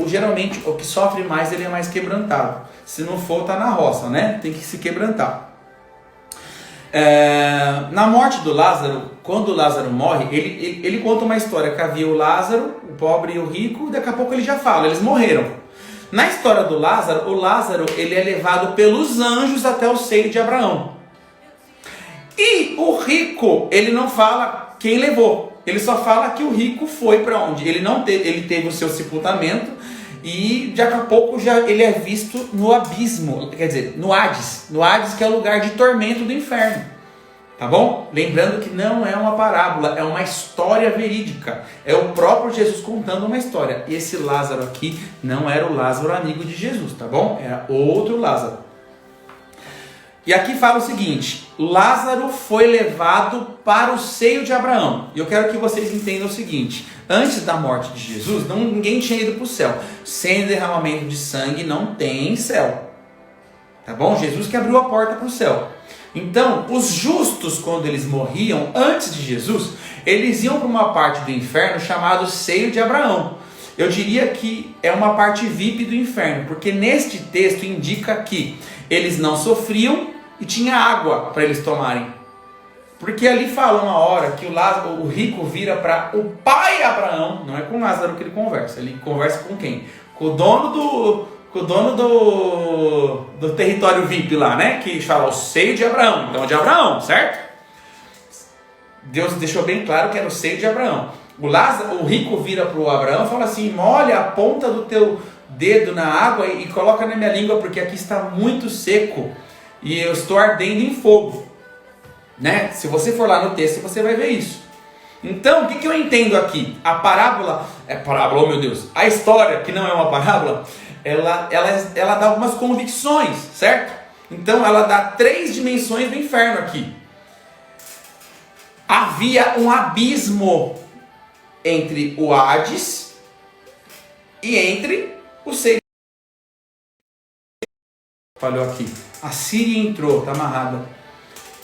Geralmente o que sofre mais, ele é mais quebrantado. Se não for, tá na roça, né? Tem que se quebrantar. Na morte do Lázaro, quando o Lázaro morre, ele conta uma história que havia o Lázaro, o pobre e o rico, e daqui a pouco ele já fala, eles morreram. Na história do Lázaro, o Lázaro ele é levado pelos anjos até o seio de Abraão. E o rico, ele não fala quem levou, ele só fala que o rico foi para onde? Ele teve o seu sepultamento e daqui a pouco ele é visto no abismo, quer dizer, no Hades que é o lugar de tormento do inferno, tá bom? Lembrando que não é uma parábola, é uma história verídica, é o próprio Jesus contando uma história. E esse Lázaro aqui não era o Lázaro amigo de Jesus, tá bom? Era outro Lázaro. E aqui fala o seguinte: Lázaro foi levado para o seio de Abraão. E eu quero que vocês entendam o seguinte: antes da morte de Jesus, ninguém tinha ido para o céu. Sem derramamento de sangue não tem céu. Tá bom? Jesus que abriu a porta para o céu. Então, os justos, quando eles morriam, antes de Jesus, eles iam para uma parte do inferno chamado seio de Abraão. Eu diria que é uma parte VIP do inferno, porque neste texto indica que eles não sofriam e tinha água para eles tomarem. Porque ali fala uma hora que o rico vira para o pai Abraão, não é com Lázaro que ele conversa. Ele conversa com quem? Com o dono do território VIP lá, né? Que fala o seio de Abraão. Então é de Abraão, certo? Deus deixou bem claro que era o seio de Abraão. O rico vira para o Abraão e fala assim: molha a ponta do teu dedo na água e coloca na minha língua, porque aqui está muito seco e eu estou ardendo em fogo. Né? Se você for lá no texto, você vai ver isso. Então, o que eu entendo aqui? A parábola, oh meu Deus, a história, que não é uma parábola, ela dá algumas convicções, certo? Então, ela dá 3 dimensões do inferno aqui. Havia um abismo entre o Hades e entre o seio. Falou aqui. A Síria entrou, está amarrada.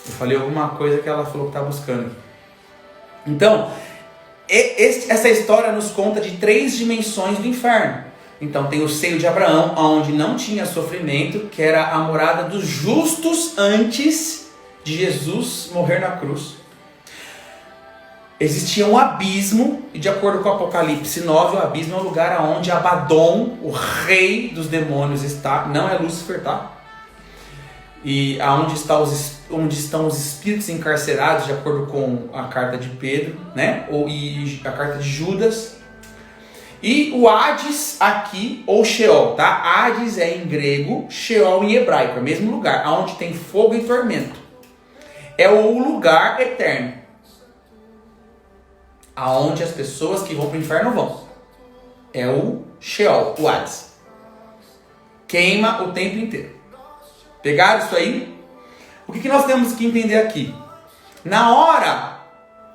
Eu falei alguma coisa que ela falou que está buscando. Então, essa história nos conta de 3 dimensões do inferno. Então tem o seio de Abraão, onde não tinha sofrimento, que era a morada dos justos antes de Jesus morrer na cruz. Existia um abismo, e de acordo com Apocalipse 9, o abismo é o lugar onde Abaddon, o rei dos demônios, está. Não é Lúcifer, tá? E onde estão os espíritos encarcerados, de acordo com a carta de Pedro, né? E a carta de Judas. E o Hades aqui, ou Sheol, tá? Hades é em grego, Sheol em hebraico, é o mesmo lugar, onde tem fogo e tormento. É o lugar eterno, aonde as pessoas que vão para o inferno vão. É o Sheol, o Hades. Queima o tempo inteiro. Pegaram isso aí? O que nós temos que entender aqui? Na hora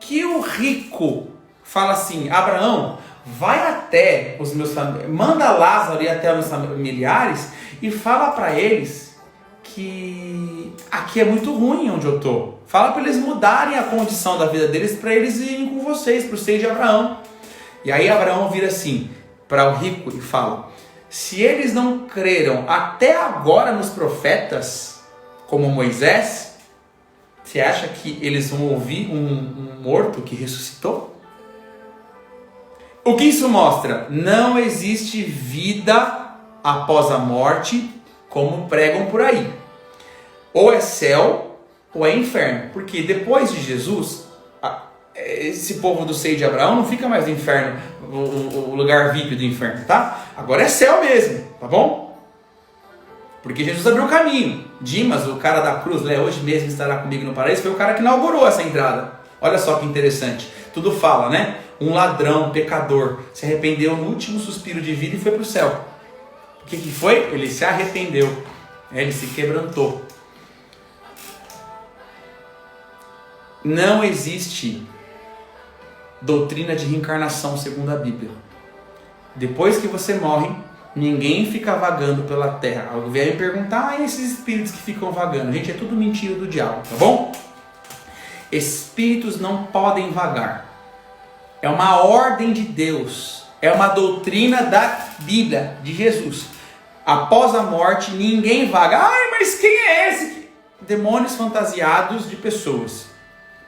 que o rico fala assim: Abraão, vai até os meus familiares, manda Lázaro ir até os meus familiares e fala para eles que aqui é muito ruim onde eu tô. Fala para eles mudarem a condição da vida deles, para eles irem com vocês, para o seio de Abraão. E aí Abraão vira assim para o rico e fala: se eles não creram até agora nos profetas, como Moisés, você acha que eles vão ouvir um morto que ressuscitou? O que isso mostra? Não existe vida após a morte, como pregam por aí. Ou é céu, ou é inferno. Porque depois de Jesus, esse povo do seio de Abraão não fica mais no inferno, o lugar VIP do inferno, tá? Agora é céu mesmo, tá bom? Porque Jesus abriu o caminho. Dimas, o cara da cruz, hoje mesmo estará comigo no paraíso, foi o cara que inaugurou essa entrada. Olha só que interessante. Tudo fala, né? Um ladrão, um pecador, se arrependeu no último suspiro de vida e foi para o céu. O que foi? Ele se arrependeu. Ele se quebrantou. Não existe doutrina de reencarnação segundo a Bíblia. Depois que você morre, ninguém fica vagando pela terra. Alguém vem me perguntar: esses espíritos que ficam vagando? Gente, é tudo mentira do diabo, tá bom? Espíritos não podem vagar. É uma ordem de Deus. É uma doutrina da Bíblia, de Jesus. Após a morte, ninguém vaga. Ai, mas quem é esse? Demônios fantasiados de pessoas.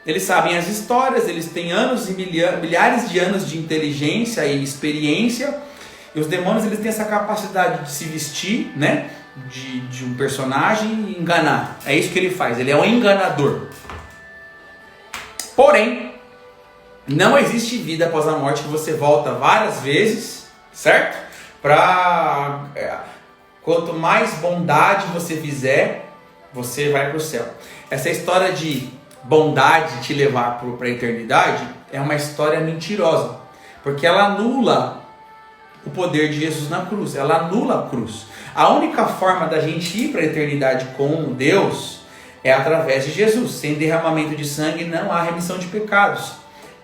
Eles sabem as histórias, eles têm anos e milhares de anos de inteligência e experiência. E os demônios, eles têm essa capacidade de se vestir, né, de um personagem e enganar. É isso que ele faz, ele é um enganador. Porém, não existe vida após a morte, que você volta várias vezes, certo? Quanto mais bondade você fizer, você vai para o céu. Essa história de bondade te levar para a eternidade é uma história mentirosa, porque ela anula o poder de Jesus na cruz, ela anula a cruz. A única forma da gente ir para a eternidade com Deus é através de Jesus. Sem derramamento de sangue não há remissão de pecados.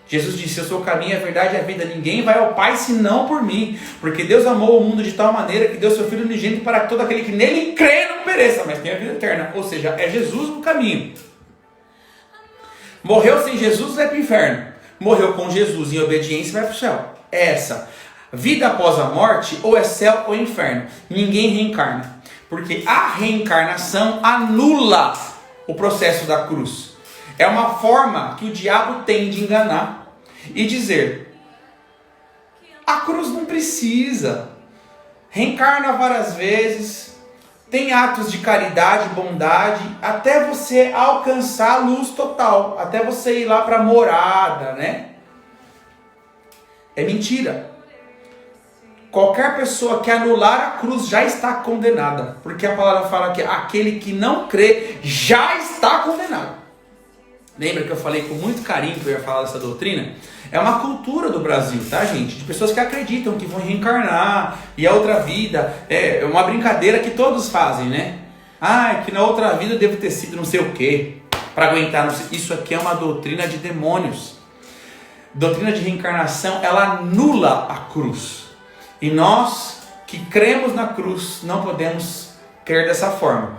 Jesus disse: eu sou o caminho, a verdade e a vida. Ninguém vai ao Pai senão por mim. Porque Deus amou o mundo de tal maneira que deu seu Filho unigênito para que todo aquele que nele crê não pereça, mas tenha vida eterna. Ou seja, é Jesus o caminho. Morreu sem Jesus, vai para o inferno. Morreu com Jesus em obediência, vai para o céu. É essa. Vida após a morte, ou é céu ou inferno. Ninguém reencarna. Porque a reencarnação anula o processo da cruz. É uma forma que o diabo tem de enganar e dizer: a cruz não precisa, reencarna várias vezes, tem atos de caridade, bondade, até você alcançar a luz total, até você ir lá para a morada, né? É mentira. Qualquer pessoa que anular a cruz já está condenada, porque a palavra fala que aquele que não crê já está condenado. Lembra que eu falei com muito carinho que eu ia falar dessa doutrina? É uma cultura do Brasil, tá, gente? De pessoas que acreditam que vão reencarnar e a outra vida é uma brincadeira que todos fazem, né? Ah, que na outra vida eu devo ter sido não sei o quê, para aguentar. Não sei. Isso aqui é uma doutrina de demônios. Doutrina de reencarnação, ela anula a cruz. E nós que cremos na cruz não podemos crer dessa forma.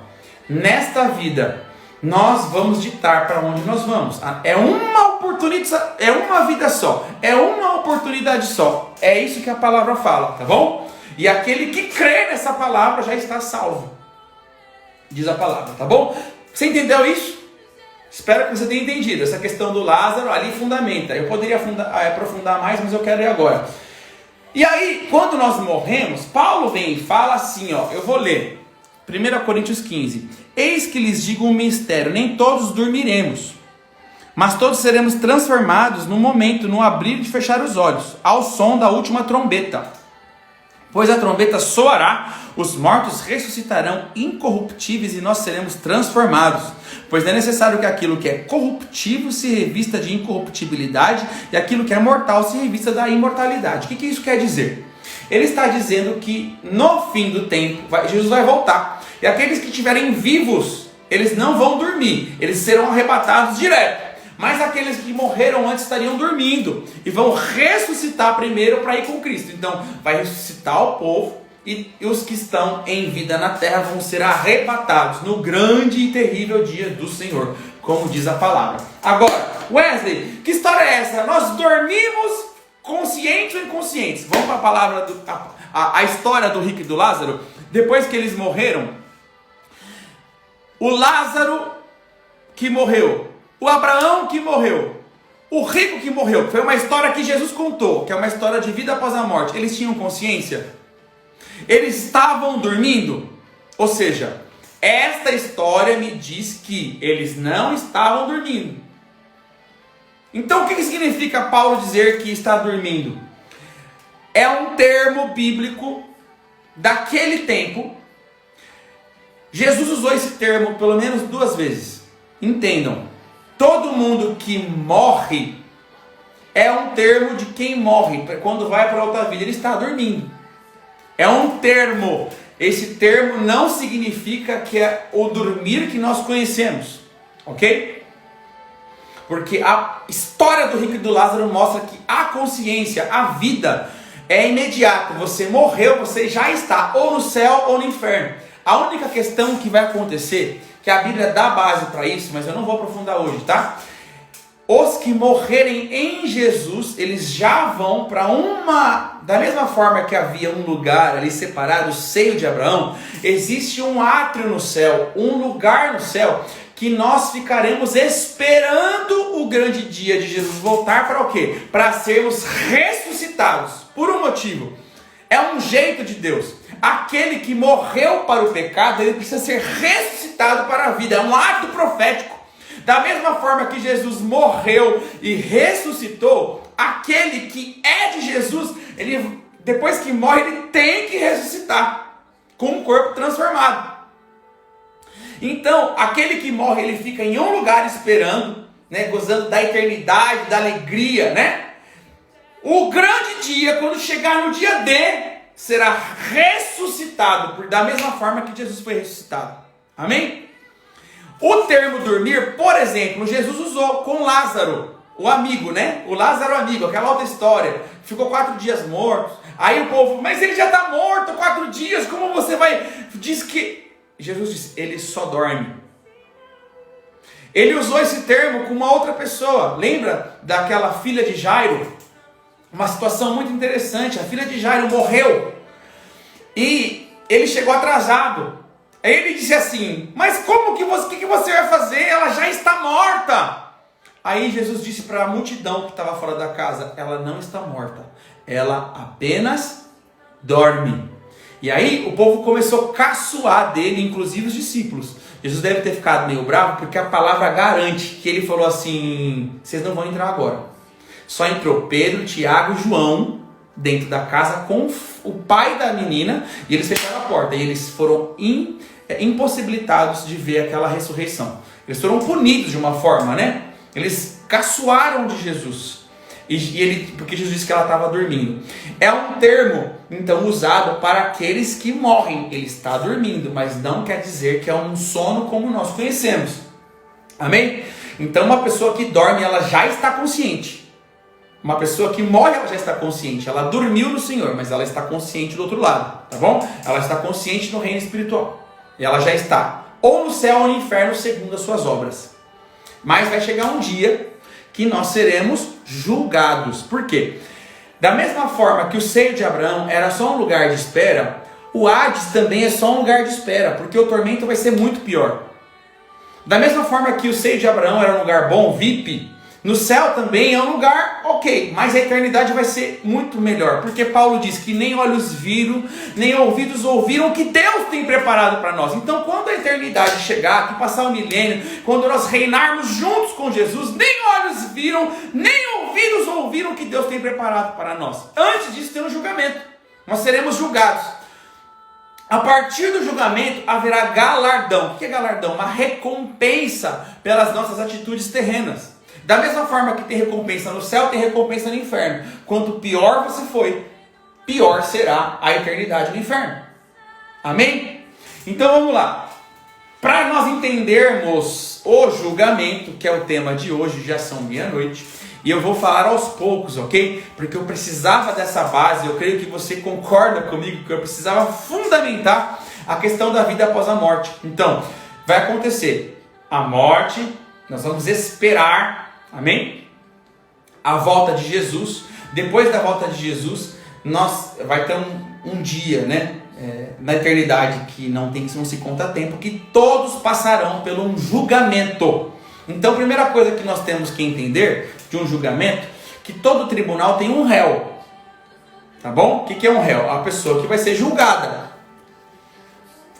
Nesta vida, nós vamos ditar para onde nós vamos. É uma oportunidade, é uma vida só, é uma oportunidade só. É isso que a palavra fala, tá bom? E aquele que crê nessa palavra já está salvo, diz a palavra, tá bom? Você entendeu isso? Espero que você tenha entendido. Essa questão do Lázaro ali fundamenta. Eu poderia aprofundar mais, mas eu quero ir agora. E aí, quando nós morremos, Paulo vem e fala assim, ó, eu vou ler. 1 Coríntios 15. Eis que lhes digo um mistério, nem todos dormiremos, mas todos seremos transformados no momento, no abrir e fechar os olhos, ao som da última trombeta. Pois a trombeta soará, os mortos ressuscitarão incorruptíveis e nós seremos transformados. Pois é necessário que aquilo que é corruptível se revista de incorruptibilidade e aquilo que é mortal se revista da imortalidade. O que isso quer dizer? Ele está dizendo que no fim do tempo, Jesus vai voltar. E aqueles que estiverem vivos, eles não vão dormir, eles serão arrebatados direto. Mas aqueles que morreram antes estariam dormindo e vão ressuscitar primeiro para ir com Cristo. Então vai ressuscitar o povo e os que estão em vida na terra vão ser arrebatados no grande e terrível dia do Senhor, como diz a palavra. Agora, Wesley, que história é essa? Nós dormimos conscientes ou inconscientes? Vamos para a palavra, a história do rico e do Lázaro. Depois que eles morreram, o Lázaro que morreu, o Abraão que morreu, o rico que morreu, foi uma história que Jesus contou, que é uma história de vida após a morte. Eles tinham consciência? Eles estavam dormindo? Ou seja, esta história me diz que eles não estavam dormindo. Então o que significa Paulo dizer que está dormindo? É um termo bíblico daquele tempo. Jesus usou esse termo pelo menos 2 vezes. Entendam. Todo mundo que morre é um termo de quem morre quando vai para outra vida. Ele está dormindo. É um termo. Esse termo não significa que é o dormir que nós conhecemos. Ok? Porque a história do rico e do Lázaro mostra que a consciência, a vida é imediata. Você morreu, você já está ou no céu ou no inferno. A única questão que vai acontecer, que a Bíblia dá base para isso, mas eu não vou aprofundar hoje, tá? Os que morrerem em Jesus, eles já vão para da mesma forma que havia um lugar ali separado, o seio de Abraão, existe um átrio no céu, um lugar no céu, que nós ficaremos esperando o grande dia de Jesus voltar para o quê? Para sermos ressuscitados, por um motivo, é um jeito de Deus. Aquele que morreu para o pecado, ele precisa ser ressuscitado para a vida. É um ato profético. Da mesma forma que Jesus morreu e ressuscitou, aquele que é de Jesus, ele, depois que morre, ele tem que ressuscitar com um corpo transformado. Então, aquele que morre, ele fica em um lugar esperando, né, gozando da eternidade, da alegria, né? O grande dia, quando chegar no dia D, será ressuscitado, da mesma forma que Jesus foi ressuscitado. Amém? O termo dormir, por exemplo, Jesus usou com Lázaro, o amigo, né? O Lázaro amigo, aquela outra história. Ficou 4 dias morto. Aí o povo, mas ele já está morto 4 dias, como você vai... Diz que... Jesus disse, ele só dorme. Ele usou esse termo com uma outra pessoa. Lembra daquela filha de Jairo? Uma situação muito interessante. A filha de Jairo morreu e ele chegou atrasado. Aí ele disse assim, mas como que você vai fazer? Ela já está morta. Aí Jesus disse para a multidão que estava fora da casa: ela não está morta, ela apenas dorme. E aí o povo começou a caçoar dele, inclusive os discípulos. Jesus deve ter ficado meio bravo, porque a palavra garante que ele falou assim: vocês não vão entrar agora. Só entrou Pedro, Tiago e João dentro da casa com o pai da menina, e eles fecharam a porta, e eles foram impossibilitados de ver aquela ressurreição. Eles foram punidos de uma forma, né? Eles caçoaram de Jesus, porque Jesus disse que ela estava dormindo. É um termo, então, usado para aqueles que morrem. Ele está dormindo, mas não quer dizer que é um sono como nós conhecemos. Amém? Então, uma pessoa que dorme, ela já está consciente. Uma pessoa que morre, ela já está consciente. Ela dormiu no Senhor, mas ela está consciente do outro lado, tá bom? Ela está consciente no reino espiritual. E ela já está ou no céu ou no inferno, segundo as suas obras. Mas vai chegar um dia que nós seremos julgados. Por quê? Da mesma forma que o seio de Abraão era só um lugar de espera, o Hades também é só um lugar de espera, porque o tormento vai ser muito pior. Da mesma forma que o seio de Abraão era um lugar bom, VIP, no céu também é um lugar ok, mas a eternidade vai ser muito melhor, porque Paulo diz que nem olhos viram, nem ouvidos ouviram o que Deus tem preparado para nós. Então, quando a eternidade chegar, que passar o milênio, quando nós reinarmos juntos com Jesus, nem olhos viram, nem ouvidos ouviram o que Deus tem preparado para nós. Antes disso tem um julgamento, nós seremos julgados. A partir do julgamento haverá galardão. O que é galardão? Uma recompensa pelas nossas atitudes terrenas. Da mesma forma que tem recompensa no céu, tem recompensa no inferno. Quanto pior você foi, pior será a eternidade no inferno. Amém? Então vamos lá. Para nós entendermos o julgamento, que é o tema de hoje, já são meia-noite, e eu vou falar aos poucos, ok? Porque eu precisava dessa base, eu creio que você concorda comigo, que eu precisava fundamentar a questão da vida após a morte. Então, vai acontecer a morte, nós vamos esperar, amém? A volta de Jesus. Depois da volta de Jesus, vai ter um dia, né? Na eternidade, que não se conta tempo, que todos passarão por um julgamento. Então, a primeira coisa que nós temos que entender de um julgamento, que todo tribunal tem um réu. Tá bom? O que é um réu? A pessoa que vai ser julgada.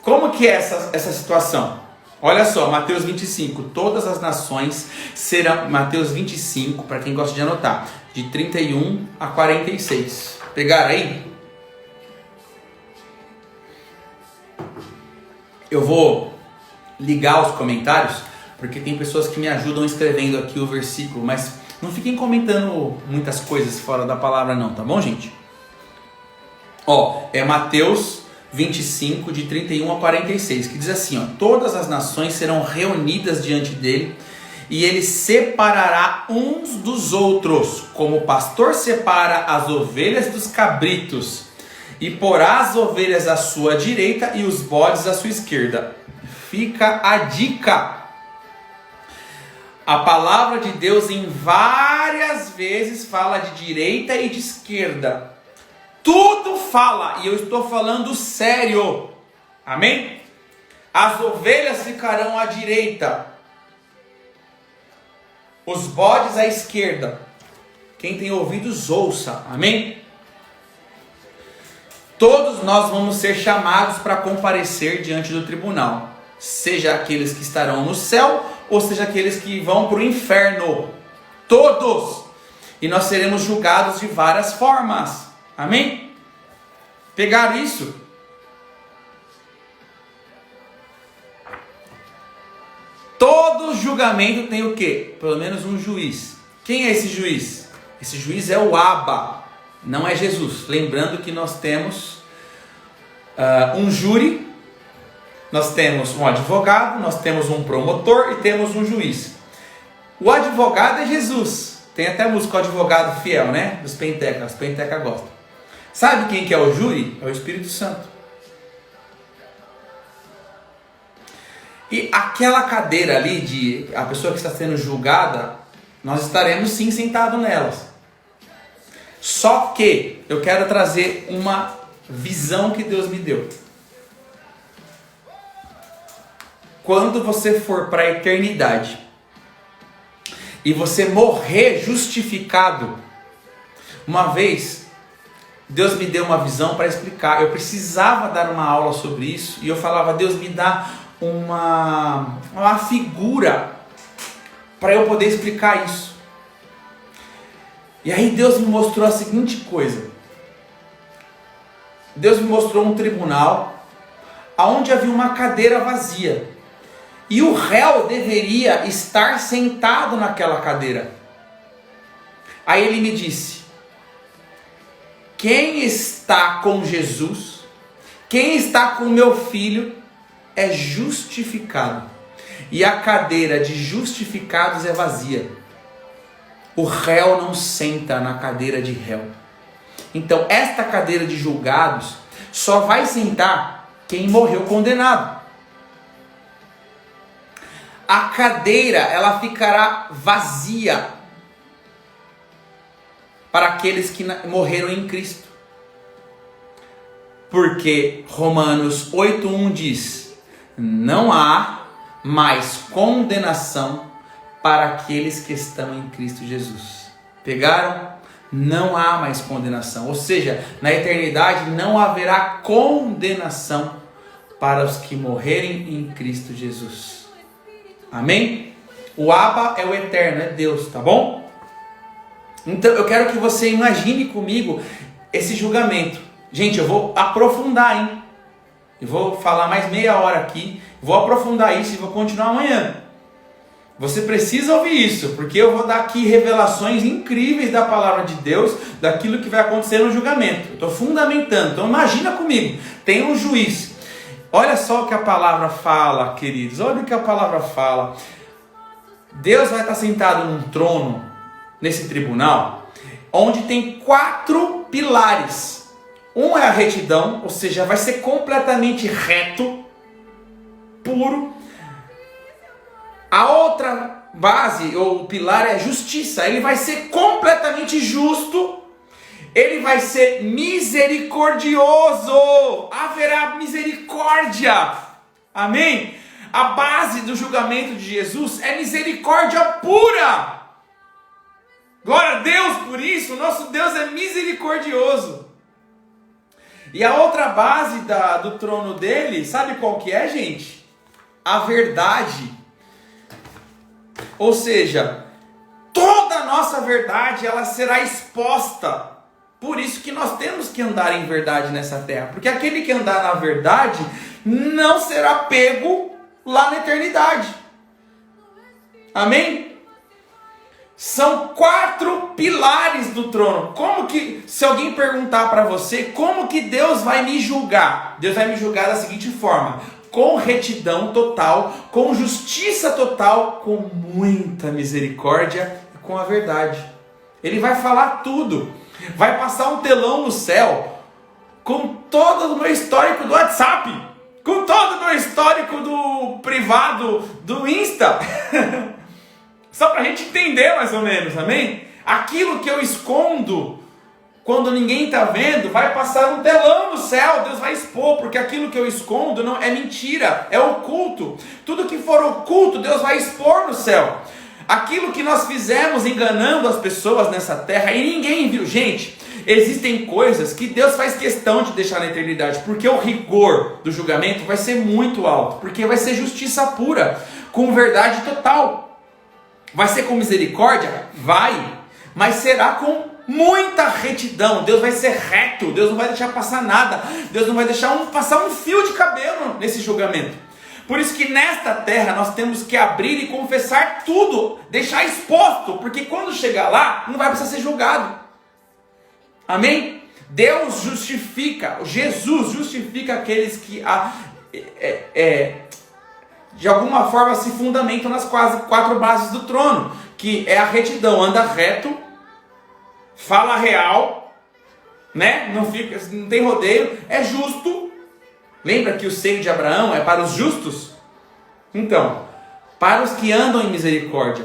Como que é essa situação? Olha só, Mateus 25, todas as nações serão... Mateus 25, para quem gosta de anotar, de 31 a 46. Pegaram aí? Eu vou ligar os comentários, porque tem pessoas que me ajudam escrevendo aqui o versículo, mas não fiquem comentando muitas coisas fora da palavra não, tá bom, gente? Ó, é Mateus 25, de 31 a 46, que diz assim, ó: todas as nações serão reunidas diante dele, e ele separará uns dos outros, como o pastor separa as ovelhas dos cabritos, e porá as ovelhas à sua direita e os bodes à sua esquerda. Fica a dica. A palavra de Deus em várias vezes fala de direita e de esquerda. Tudo fala, e eu estou falando sério. Amém? As ovelhas ficarão à direita, os bodes à esquerda. Quem tem ouvidos, ouça. Amém? Todos nós vamos ser chamados para comparecer diante do tribunal, seja aqueles que estarão no céu, ou seja aqueles que vão para o inferno. Todos. E nós seremos julgados de várias formas. Amém? Pegaram isso? Todo julgamento tem o quê? Pelo menos um juiz. Quem é esse juiz? Esse juiz é o Abba, não é Jesus. Lembrando que nós temos um júri, nós temos um advogado, nós temos um promotor e temos um juiz. O advogado é Jesus. Tem até a música, o advogado fiel, né? Dos pentecas, os pentecas gostam. Sabe quem que é o júri? É o Espírito Santo. E aquela cadeira ali, de a pessoa que está sendo julgada, nós estaremos sim sentados nelas. Só que eu quero trazer uma visão que Deus me deu. Quando você for para a eternidade e você morrer justificado. Uma vez, Deus me deu uma visão para explicar. Eu precisava dar uma aula sobre isso e eu falava: Deus, me dá uma figura para eu poder explicar isso. E aí Deus me mostrou a seguinte coisa. Deus me mostrou um tribunal onde havia uma cadeira vazia. E o réu deveria estar sentado naquela cadeira. Aí ele me disse: quem está com Jesus, quem está com meu filho, é justificado. E a cadeira de justificados é vazia. O réu não senta na cadeira de réu. Então, esta cadeira de julgados só vai sentar quem morreu condenado. A cadeira, ela ficará vazia para aqueles que morreram em Cristo. Porque Romanos 8:1 diz: não há mais condenação para aqueles que estão em Cristo Jesus. Pegaram? Não há mais condenação. Ou seja, na eternidade não haverá condenação para os que morrerem em Cristo Jesus. Amém? O Abba é o eterno, é Deus, tá bom? Então eu quero que você imagine comigo esse julgamento. Gente, eu vou aprofundar, hein? Eu vou falar mais meia hora aqui, vou aprofundar isso e vou continuar amanhã. Você precisa ouvir isso, porque eu vou dar aqui revelações incríveis da palavra de Deus, daquilo que vai acontecer no julgamento. Eu estou fundamentando, então imagina comigo, tem um juiz. Olha só o que a palavra fala, queridos, olha o que a palavra fala. Deus vai estar sentado num trono, nesse tribunal, onde tem 4 pilares. Um é a retidão, ou seja, vai ser completamente reto, puro. A outra base, ou pilar, é justiça. Ele vai ser completamente justo. Ele vai ser misericordioso. Haverá misericórdia. Amém? A base do julgamento de Jesus é misericórdia pura. Glória a Deus por isso. Nosso Deus é misericordioso. E a outra base do trono dele, sabe qual que é, gente? A verdade. Ou seja, toda a nossa verdade, ela será exposta. Por isso que nós temos que andar em verdade nessa terra. Porque aquele que andar na verdade não será pego lá na eternidade. Amém? São 4 pilares do trono. Como que, se alguém perguntar para você, como que Deus vai me julgar? Deus vai me julgar da seguinte forma: com retidão total, com justiça total, com muita misericórdia e com a verdade. Ele vai falar tudo. Vai passar um telão no céu com todo o meu histórico do WhatsApp, com todo o meu histórico do privado do Insta. Só para a gente entender mais ou menos, amém? Aquilo que eu escondo quando ninguém está vendo, vai passar um telão no céu, Deus vai expor, porque aquilo que eu escondo não é mentira, é oculto. Tudo que for oculto, Deus vai expor no céu. Aquilo que nós fizemos enganando as pessoas nessa terra e ninguém viu. Gente, existem coisas que Deus faz questão de deixar na eternidade, porque o rigor do julgamento vai ser muito alto, porque vai ser justiça pura, com verdade total. Vai ser com misericórdia? Vai, mas será com muita retidão. Deus vai ser reto, Deus não vai deixar passar nada, Deus não vai deixar passar um fio de cabelo nesse julgamento. Por isso que nesta terra nós temos que abrir e confessar tudo, deixar exposto, porque quando chegar lá, não vai precisar ser julgado. Amém? Deus justifica, Jesus justifica aqueles que de alguma forma se fundamentam nas 4 bases do trono, que é a retidão, anda reto, fala real, né? Não tem rodeio, é justo. Lembra que o seio de Abraão é para os justos? Então, para os que andam em misericórdia.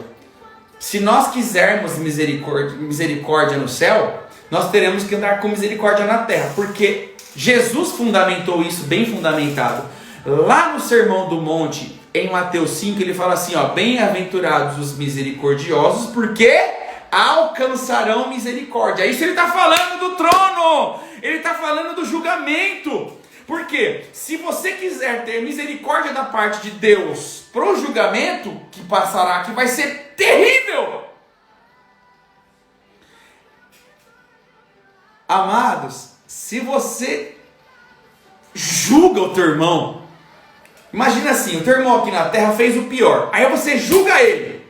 Se nós quisermos misericórdia no céu, nós teremos que andar com misericórdia na terra, porque Jesus fundamentou isso bem fundamentado. Lá no Sermão do Monte, em Mateus 5, ele fala assim, ó, bem-aventurados os misericordiosos, porque alcançarão misericórdia. Isso ele está falando do trono, ele está falando do julgamento. Porque se você quiser ter misericórdia da parte de Deus para o julgamento que passará, que vai ser terrível. Amados, se você julga o teu irmão, imagina assim, o teu irmão aqui na terra fez o pior, aí você julga ele.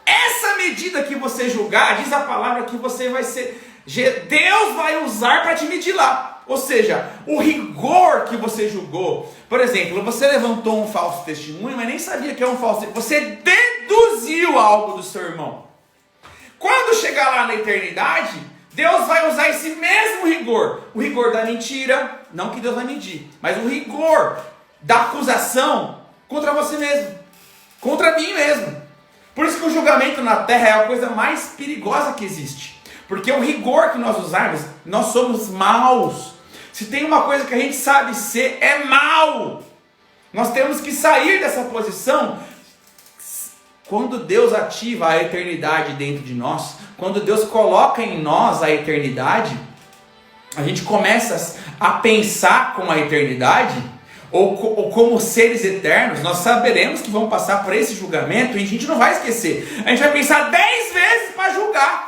Essa medida que você julgar, diz a palavra que você vai ser, Deus vai usar para te medir lá. Ou seja, o rigor que você julgou, por exemplo, você levantou um falso testemunho, mas nem sabia que é um falso testemunho, você deduziu algo do seu irmão. Quando chegar lá na eternidade, Deus vai usar esse mesmo rigor, o rigor da mentira, não que Deus vai medir, mas o rigor da acusação contra você mesmo, contra mim mesmo. Por isso que o julgamento na terra é a coisa mais perigosa que existe, porque o rigor que nós usarmos, nós somos maus. Se tem uma coisa que a gente sabe ser, é mal. Nós temos que sair dessa posição. Quando Deus ativa a eternidade dentro de nós, quando Deus coloca em nós a eternidade, a gente começa a pensar com a eternidade, ou como seres eternos, nós saberemos que vamos passar por esse julgamento e a gente não vai esquecer. A gente vai pensar 10 vezes para julgar.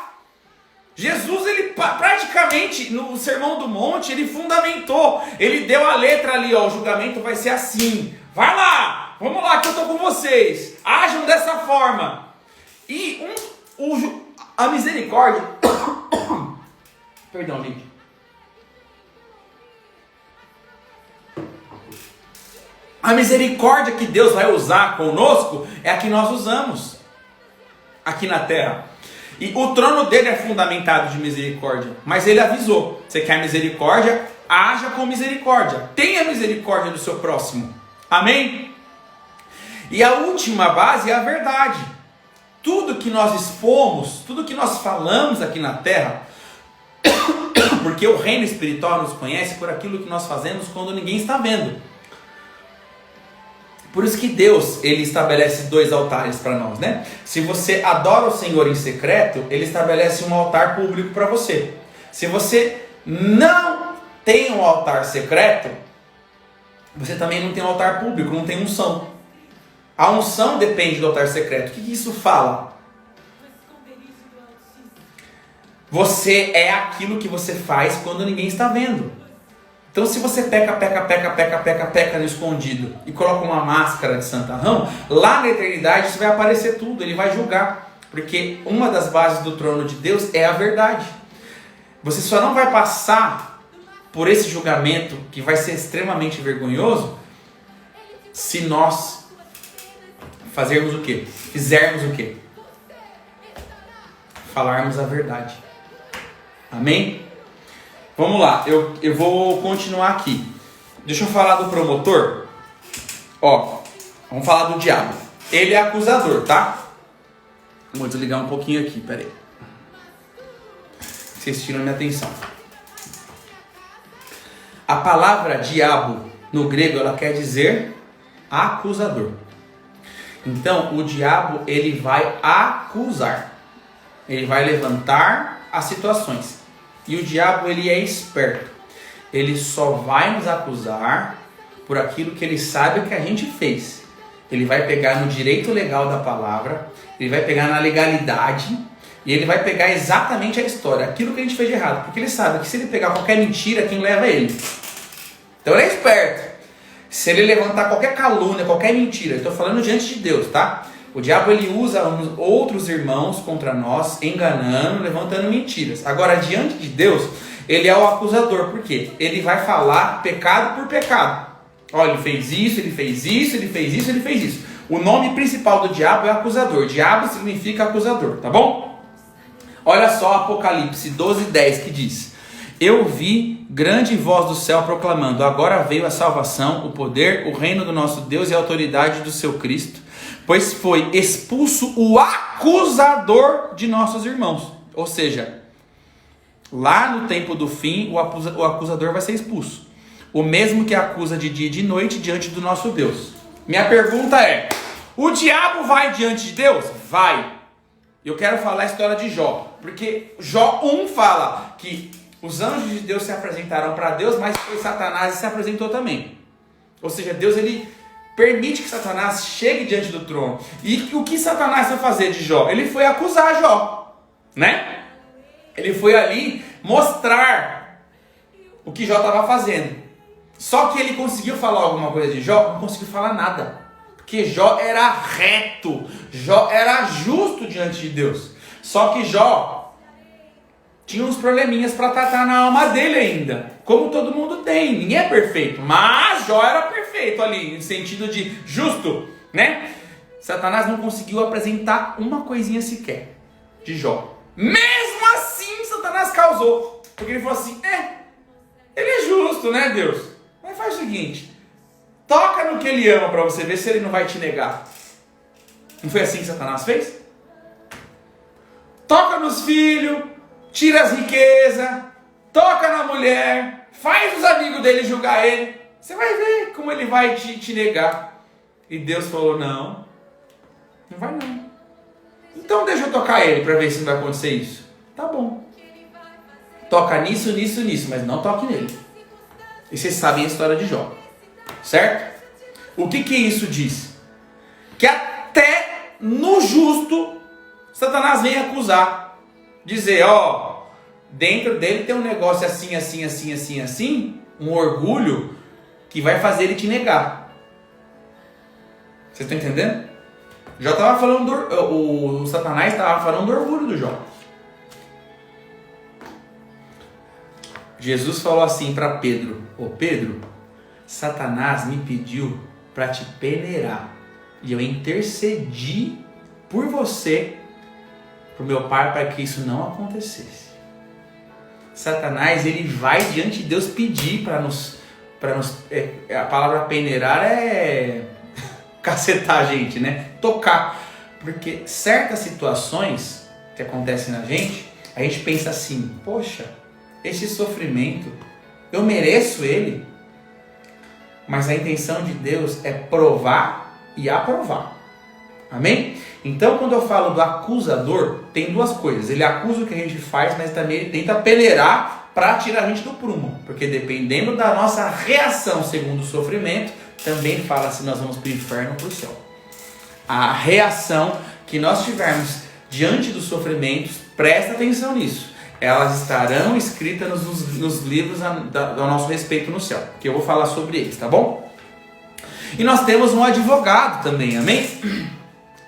Jesus, ele praticamente, no Sermão do Monte, ele fundamentou, ele deu a letra ali, ó, o julgamento vai ser assim, vai lá, vamos lá que eu estou com vocês, ajam dessa forma. E a misericórdia, perdão, gente, a misericórdia que Deus vai usar conosco é a que nós usamos aqui na terra. E o trono dele é fundamentado de misericórdia. Mas ele avisou, você quer misericórdia? Haja com misericórdia. Tenha misericórdia do seu próximo. Amém? E a última base é a verdade. Tudo que nós expomos, tudo que nós falamos aqui na terra, porque o reino espiritual nos conhece por aquilo que nós fazemos quando ninguém está vendo. Por isso que Deus, ele estabelece 2 altares para nós, né? Se você adora o Senhor em secreto, ele estabelece um altar público para você. Se você não tem um altar secreto, você também não tem um altar público, não tem unção. A unção depende do altar secreto. O que isso fala? Você é aquilo que você faz quando ninguém está vendo. Então se você peca no escondido e coloca uma máscara de santarrão, lá na eternidade isso vai aparecer tudo, ele vai julgar. Porque uma das bases do trono de Deus é a verdade. Você só não vai passar por esse julgamento, que vai ser extremamente vergonhoso, se nós fazermos o quê? Fizermos o quê? Falarmos a verdade. Amém? Vamos lá, eu vou continuar aqui. Deixa eu falar do promotor. Ó, vamos falar do diabo. Ele é acusador, tá? Vou desligar um pouquinho aqui, peraí. Vocês tiram minha atenção. A palavra diabo, no grego, ela quer dizer acusador. Então, o diabo, ele vai acusar. Ele vai levantar as situações. E o diabo, ele é esperto. Ele só vai nos acusar por aquilo que ele sabe que a gente fez. Ele vai pegar no direito legal da palavra, ele vai pegar na legalidade, e ele vai pegar exatamente a história, aquilo que a gente fez de errado. Porque ele sabe que se ele pegar qualquer mentira, quem leva é ele. Então ele é esperto. Se ele levantar qualquer calúnia, qualquer mentira, eu estou falando diante de Deus, tá? O diabo, ele usa outros irmãos contra nós, enganando, levantando mentiras. Agora, diante de Deus, ele é o acusador. Por quê? Ele vai falar pecado por pecado. Olha, ele fez isso, ele fez isso, ele fez isso, ele fez isso. O nome principal do diabo é acusador. Diabo significa acusador, tá bom? Olha só Apocalipse 12:10 que diz: Eu vi grande voz do céu proclamando: Agora veio a salvação, o poder, o reino do nosso Deus e a autoridade do seu Cristo, pois foi expulso o acusador de nossos irmãos. Ou seja, lá no tempo do fim, o acusador vai ser expulso. O mesmo que acusa de dia e de noite diante do nosso Deus. Minha pergunta é: o diabo vai diante de Deus? Vai. Eu quero falar a história de Jó, porque Jó 1 fala que os anjos de Deus se apresentaram para Deus, mas foi Satanás e se apresentou também. Ou seja, Deus ele permite que Satanás chegue diante do trono. E o que Satanás foi fazer de Jó? Ele foi acusar Jó, né? Ele foi ali mostrar o que Jó estava fazendo. Só que ele conseguiu falar alguma coisa de Jó? Não conseguiu falar nada. Porque Jó era reto, Jó era justo diante de Deus. Só que Jó tinha uns probleminhas para tratar na alma dele ainda. Como todo mundo tem, ninguém é perfeito. Mas Jó era perfeito ali, no sentido de justo, né? Satanás não conseguiu apresentar uma coisinha sequer de Jó. Mesmo assim, Satanás causou. Porque ele falou assim, ele é justo, né, Deus? Mas faz o seguinte, toca no que ele ama para você ver se ele não vai te negar. Não foi assim que Satanás fez? Toca nos filhos, tira as riquezas, toca na mulher, faz os amigos dele julgar ele. Você vai ver como ele vai te negar. E Deus falou, não vai não. Então deixa eu tocar ele para ver se não vai acontecer isso. Tá bom. Toca nisso, mas não toque nele. E vocês sabem a história de Jó. Certo? O que isso diz? Que até no justo, Satanás vem acusar. Dizer, dentro dele tem um negócio assim, um orgulho que vai fazer ele te negar. Vocês estão entendendo? Jó estava falando, o Satanás estava falando do orgulho do Jó. Jesus falou assim para Pedro, Pedro, Satanás me pediu para te peneirar e eu intercedi por você, para o meu Pai, para que isso não acontecesse. Satanás, ele vai diante de Deus pedir para nos a palavra peneirar é cacetar a gente, né? Tocar, porque certas situações que acontecem na gente, a gente pensa assim, poxa, esse sofrimento, eu mereço ele. Mas a intenção de Deus é provar e aprovar. Amém? Então, quando eu falo do acusador, tem duas coisas. Ele acusa o que a gente faz, mas também ele tenta peneirar para tirar a gente do prumo. Porque dependendo da nossa reação segundo o sofrimento, também fala se nós vamos para o inferno ou para o céu. A reação que nós tivermos diante dos sofrimentos, presta atenção nisso. Elas estarão escritas nos livros do nosso respeito no céu, que eu vou falar sobre eles, tá bom? E nós temos um advogado também, amém?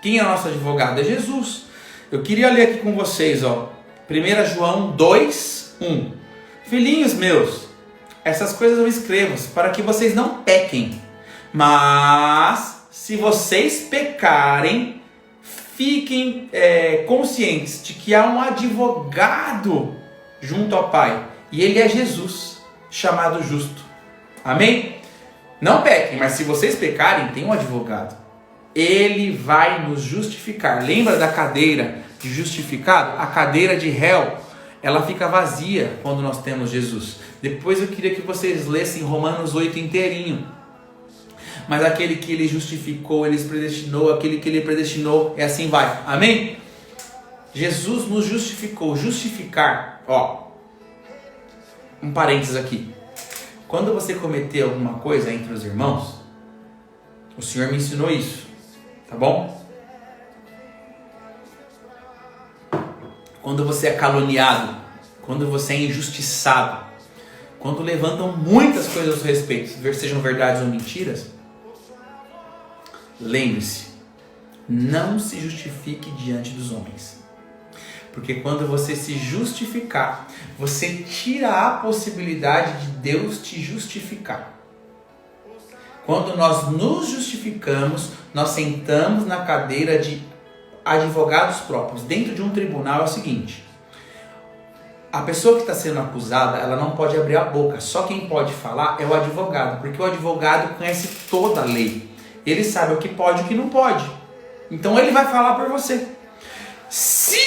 Quem é o nosso advogado? É Jesus. Eu queria ler aqui com vocês, 1 João 2, 1. Filhinhos meus, essas coisas eu escrevo para que vocês não pequem. Mas, se vocês pecarem, fiquem conscientes de que há um advogado junto ao Pai. E ele é Jesus, chamado justo. Amém? Não pequem, mas se vocês pecarem, tem um advogado. Ele vai nos justificar. Lembra da cadeira de justificado? A cadeira de réu, ela fica vazia quando nós temos Jesus. Depois eu queria que vocês lessem Romanos 8 inteirinho. Mas aquele que ele justificou, ele predestinou, aquele que ele predestinou, e assim vai. Amém? Jesus nos justificou. Justificar, um parênteses aqui. Quando você cometer alguma coisa entre os irmãos, o Senhor me ensinou isso, tá bom? Quando você é caluniado, quando você é injustiçado, quando levantam muitas coisas a seu respeito, sejam verdades ou mentiras, lembre-se, não se justifique diante dos homens. Porque quando você se justificar, você tira a possibilidade de Deus te justificar. Quando nós nos justificamos, nós sentamos na cadeira de advogados próprios. Dentro de um tribunal é o seguinte: a pessoa que está sendo acusada, ela não pode abrir a boca. Só quem pode falar é o advogado, porque o advogado conhece toda a lei. Ele sabe o que pode e o que não pode. Então ele vai falar por você. Se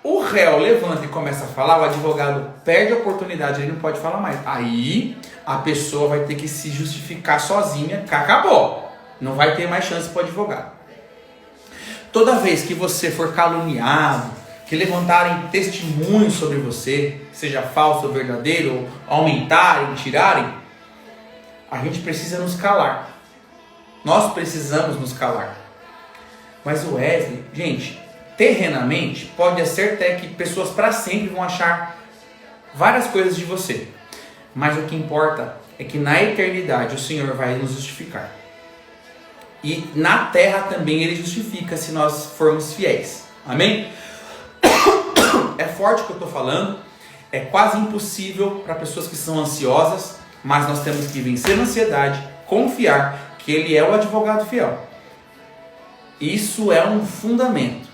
o réu levanta e começa a falar, o advogado perde a oportunidade, ele não pode falar mais. Aí a pessoa vai ter que se justificar sozinha, acabou. Não vai ter mais chance para o advogado. Toda vez que você for caluniado, que levantarem testemunhos sobre você, seja falso ou verdadeiro, ou aumentarem, tirarem, a gente precisa nos calar. Nós precisamos nos calar. Mas o Wesley, gente, terrenamente, pode ser até que pessoas para sempre vão achar várias coisas de você. Mas o que importa é que na eternidade o Senhor vai nos justificar. E na terra também Ele justifica se nós formos fiéis. Amém? É forte o que eu estou falando. É quase impossível para pessoas que são ansiosas. Mas nós temos que vencer a ansiedade, confiar que Ele é o advogado fiel. Isso é um fundamento.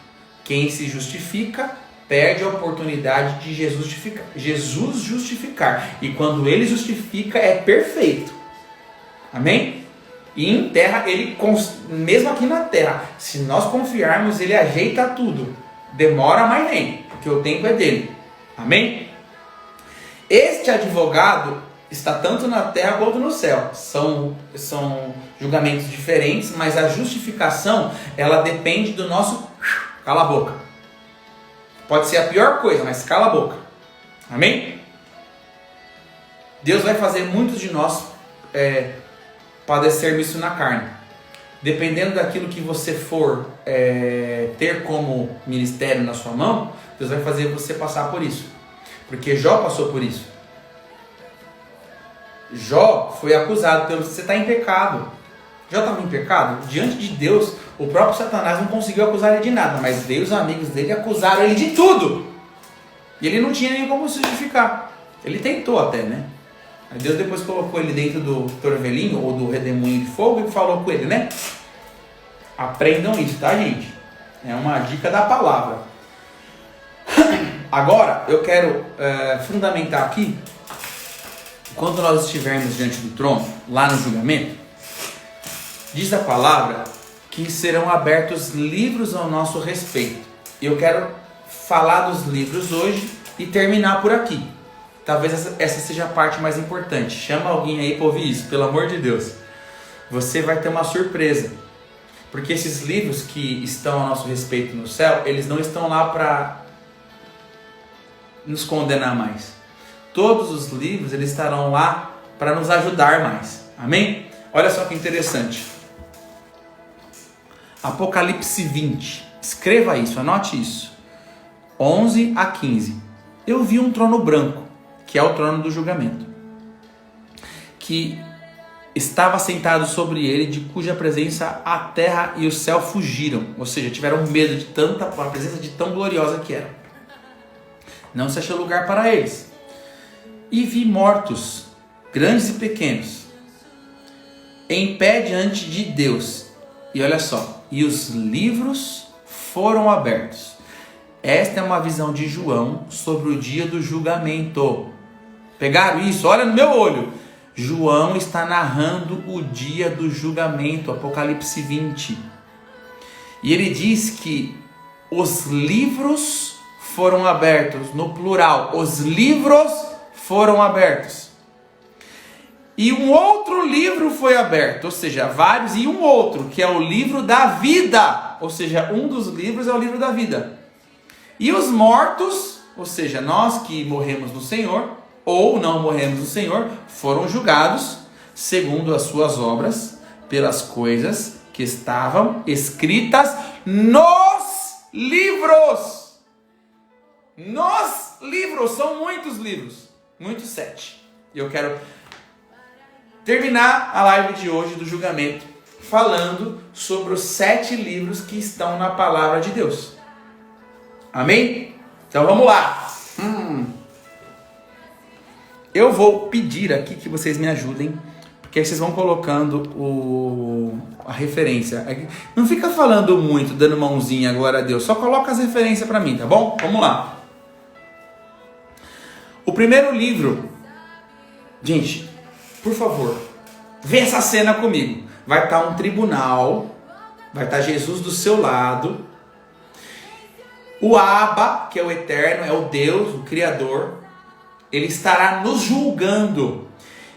Quem se justifica perde a oportunidade de Jesus justificar. E quando Ele justifica é perfeito. Amém? E em terra, Ele, mesmo aqui na terra, se nós confiarmos, Ele ajeita tudo. Demora, mas nem, porque o tempo é dele. Amém? Este advogado está tanto na terra quanto no céu. São julgamentos diferentes, mas a justificação, ela depende do nosso cala a boca. Pode ser a pior coisa, mas cala a boca. Amém? Deus vai fazer muitos de nós padecermos isso na carne. Dependendo daquilo que você for ter como ministério na sua mão, Deus vai fazer você passar por isso. Porque Jó passou por isso. Jó foi acusado pelo você está em pecado. Jó estava em pecado? Diante de Deus, o próprio Satanás não conseguiu acusar ele de nada, mas veio os amigos dele e acusaram ele de tudo. E ele não tinha nem como se justificar. Ele tentou até, né? Aí Deus depois colocou ele dentro do torvelinho ou do redemoinho de fogo e falou com ele, né? Aprendam isso, tá, gente? É uma dica da palavra. Agora, eu quero fundamentar aqui, quando nós estivermos diante do trono, lá no julgamento, diz a palavra que serão abertos livros ao nosso respeito. Eu quero falar dos livros hoje e terminar por aqui. Talvez essa seja a parte mais importante. Chama alguém aí para ouvir isso, pelo amor de Deus. Você vai ter uma surpresa. Porque esses livros que estão a nosso respeito no céu, eles não estão lá para nos condenar mais. Todos os livros, eles estarão lá para nos ajudar mais. Amém? Olha só que interessante. Apocalipse 20. Escreva isso, anote isso. 11 a 15. Eu vi um trono branco, que é o trono do julgamento, que estava sentado sobre ele, de cuja presença a terra e o céu fugiram. Ou seja, tiveram medo de a presença de tão gloriosa que era. Não se achou lugar para eles. E vi mortos, grandes e pequenos, em pé diante de Deus. E olha só, e os livros foram abertos. Esta é uma visão de João sobre o dia do julgamento. Pegaram isso? Olha no meu olho. João está narrando o dia do julgamento, Apocalipse 20. E ele diz que os livros foram abertos, no plural, os livros foram abertos. E um outro livro foi aberto, ou seja, vários, e um outro, que é o livro da vida, ou seja, um dos livros é o livro da vida. E os mortos, ou seja, nós que morremos no Senhor, ou não morremos no Senhor, foram julgados segundo as suas obras, pelas coisas que estavam escritas nos livros. Nos livros, são muitos livros, muitos 7. E eu quero terminar a live de hoje do julgamento falando sobre os 7 livros que estão na palavra de Deus. Amém? Então vamos lá. Eu vou pedir aqui que vocês me ajudem, porque aí vocês vão colocando a referência. Não fica falando muito, dando mãozinha agora a Deus, só coloca as referências para mim, tá bom? Vamos lá. O primeiro livro, gente, por favor, vê essa cena comigo. Vai estar um tribunal, vai estar Jesus do seu lado. O Abba, que é o Eterno, é o Deus, o Criador, ele estará nos julgando.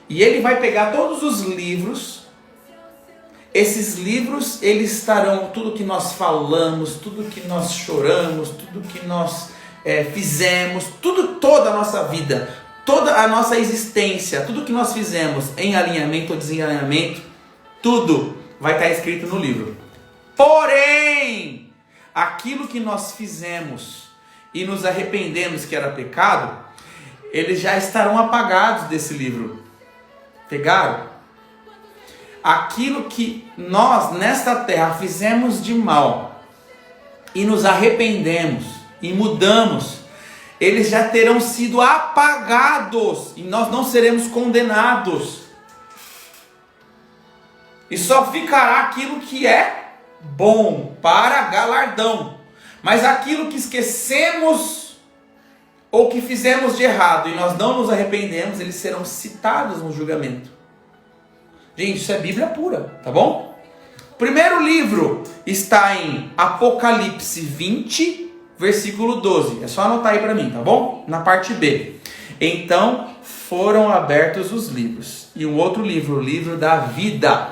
E ele vai pegar todos os livros esses livros, eles estarão, tudo que nós falamos, tudo que nós choramos, tudo que nós fizemos, toda a nossa vida, toda a nossa existência, tudo que nós fizemos em alinhamento ou desalinhamento, tudo vai estar escrito no livro. Porém, aquilo que nós fizemos e nos arrependemos que era pecado, eles já estarão apagados desse livro. Pegaram? Aquilo que nós nesta terra fizemos de mal e nos arrependemos e mudamos, eles já terão sido apagados e nós não seremos condenados. E só ficará aquilo que é bom para galardão. Mas aquilo que esquecemos ou que fizemos de errado e nós não nos arrependemos, eles serão citados no julgamento. Gente, isso é Bíblia pura, tá bom? O primeiro livro está em Apocalipse 20, versículo 12. É só anotar aí para mim, tá bom? Na parte B. Então foram abertos os livros. E um outro livro, o livro da vida.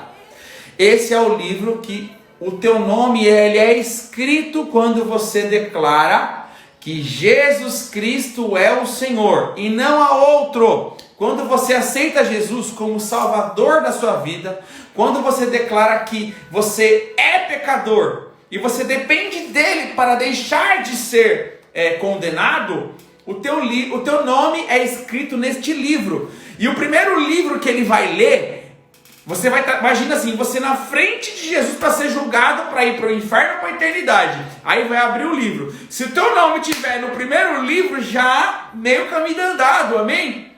Esse é o livro que o teu nome ele é escrito quando você declara que Jesus Cristo é o Senhor e não há outro. Quando você aceita Jesus como Salvador da sua vida, quando você declara que você é pecador e você depende dele para deixar de ser condenado, o teu nome é escrito neste livro. E o primeiro livro que ele vai ler, você vai imagina assim, você na frente de Jesus para ser julgado, para ir para o inferno ou para a eternidade. Aí vai abrir o livro. Se o teu nome estiver no primeiro livro, já meio caminho andado, amém?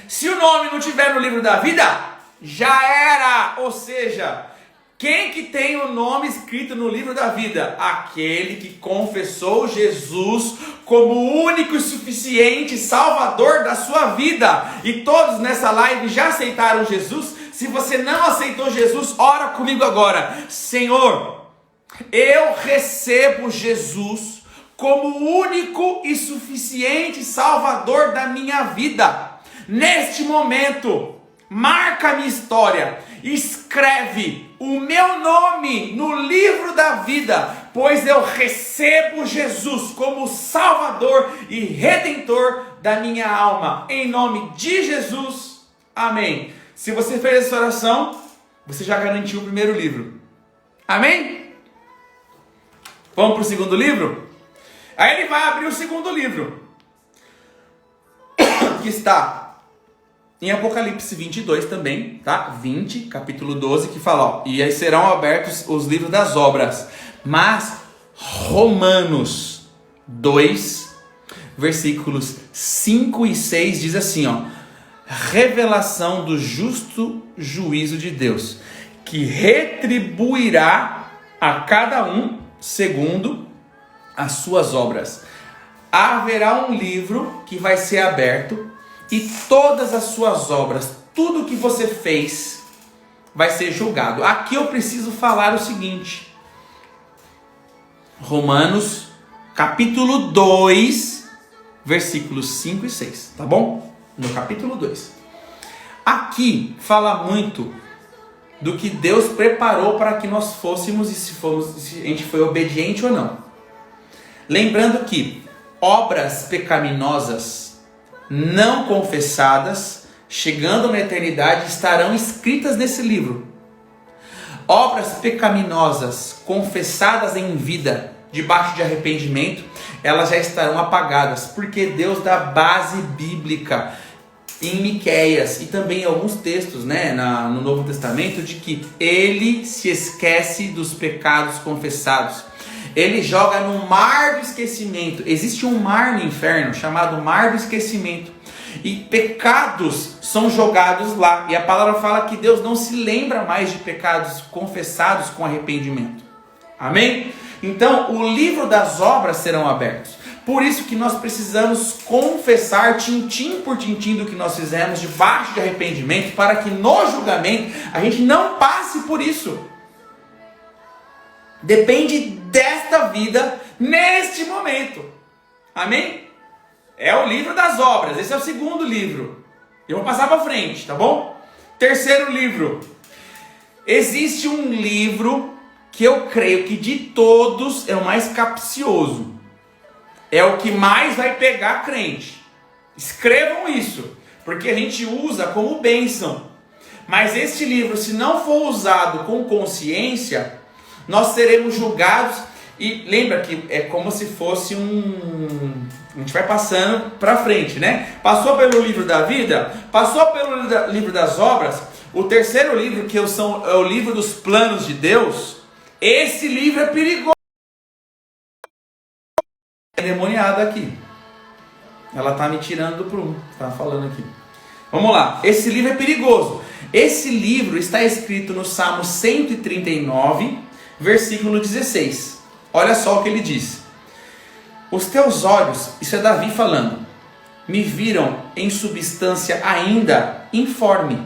Se o nome não estiver no livro da vida, já era. Ou seja, quem que tem o nome escrito no livro da vida? Aquele que confessou Jesus como o único e suficiente Salvador da sua vida. E todos nessa live já aceitaram Jesus. Se você não aceitou Jesus, ora comigo agora. Senhor, eu recebo Jesus como o único e suficiente Salvador da minha vida. Neste momento, marca a minha história, escreve o meu nome no livro da vida, pois eu recebo Jesus como Salvador e Redentor da minha alma. Em nome de Jesus, amém. Se você fez essa oração, você já garantiu o primeiro livro. Amém? Vamos para o segundo livro? Aí ele vai abrir o segundo livro, que está em Apocalipse 22 também, tá? 20, capítulo 12, que fala, ó, e aí serão abertos os livros das obras. Mas Romanos 2, versículos 5 e 6 diz assim, ó: revelação do justo juízo de Deus, que retribuirá a cada um segundo as suas obras. Haverá um livro que vai ser aberto e todas as suas obras, tudo que você fez, vai ser julgado. Aqui eu preciso falar o seguinte. Romanos, capítulo 2, versículos 5 e 6, tá bom? No capítulo 2. Aqui fala muito do que Deus preparou para que nós fôssemos e se a gente foi obediente ou não. Lembrando que obras pecaminosas não confessadas, chegando na eternidade, estarão escritas nesse livro. Obras pecaminosas confessadas em vida, debaixo de arrependimento, elas já estarão apagadas, porque Deus dá base bíblica em Miqueias e também em alguns textos, né, no Novo Testamento, de que Ele se esquece dos pecados confessados. Ele joga no mar do esquecimento. Existe um mar no inferno chamado mar do esquecimento. E pecados são jogados lá. E a palavra fala que Deus não se lembra mais de pecados confessados com arrependimento. Amém? Então, o livro das obras serão abertos. Por isso que nós precisamos confessar tintim por tintim do que nós fizemos debaixo de arrependimento, para que no julgamento a gente não passe por isso. Depende desta vida neste momento. Amém? É o livro das obras. Esse é o segundo livro. Eu vou passar para frente, tá bom? Terceiro livro. Existe um livro que eu creio que de todos é o mais capcioso. É o que mais vai pegar crente. Escrevam isso, porque a gente usa como bênção. Mas este livro, se não for usado com consciência, nós seremos julgados. E lembra que é como se fosse a gente vai passando para frente, né? Passou pelo livro da vida, passou pelo livro das obras. O terceiro livro, que é o livro dos planos de Deus. Esse livro é perigoso. É endemoniada aqui. Ela está me tirando do prumo. Está falando aqui. Vamos lá. Esse livro é perigoso. Esse livro está escrito no Salmo 139, versículo 16. Olha só o que ele diz. Os teus olhos, isso é Davi falando, me viram em substância ainda informe.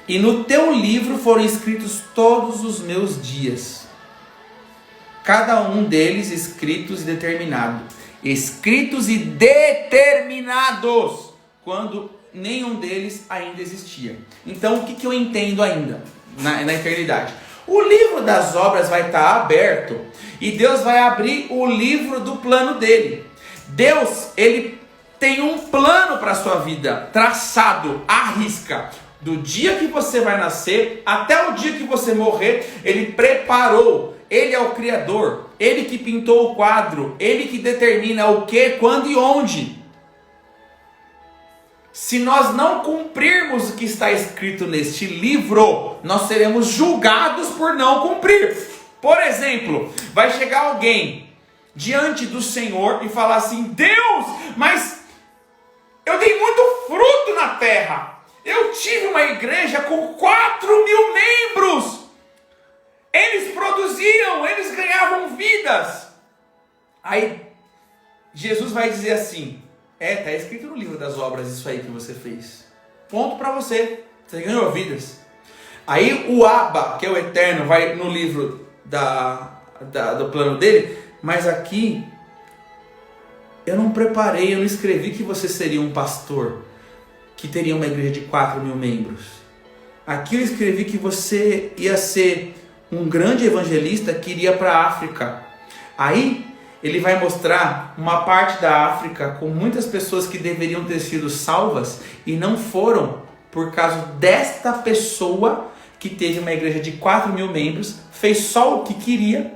E no teu livro foram escritos todos os meus dias, cada um deles escritos e determinados, quando nenhum deles ainda existia. Então, o que eu entendo ainda na eternidade? O livro das obras vai estar aberto e Deus vai abrir o livro do plano dele. Deus, ele tem um plano para a sua vida, traçado à risca. Do dia que você vai nascer até o dia que você morrer, ele preparou. Ele é o Criador, ele que pintou o quadro, ele que determina o que, quando e onde. Se nós não cumprirmos o que está escrito neste livro, nós seremos julgados por não cumprir. Por exemplo, vai chegar alguém diante do Senhor e falar assim: Deus, mas eu dei muito fruto na terra. Eu tive uma igreja com 4.000 membros. Eles produziam, eles ganhavam vidas. Aí Jesus vai dizer assim: está escrito no livro das obras isso aí que você fez. Ponto para você. Você ganhou vidas. Aí o Abba, que é o Eterno, vai no livro do plano dele. Mas aqui, eu não preparei, eu não escrevi que você seria um pastor, que teria uma igreja de 4.000 membros. Aqui eu escrevi que você ia ser um grande evangelista que iria para a África. Aí ele vai mostrar uma parte da África com muitas pessoas que deveriam ter sido salvas e não foram, por causa desta pessoa que teve uma igreja de 4.000 membros, fez só o que queria,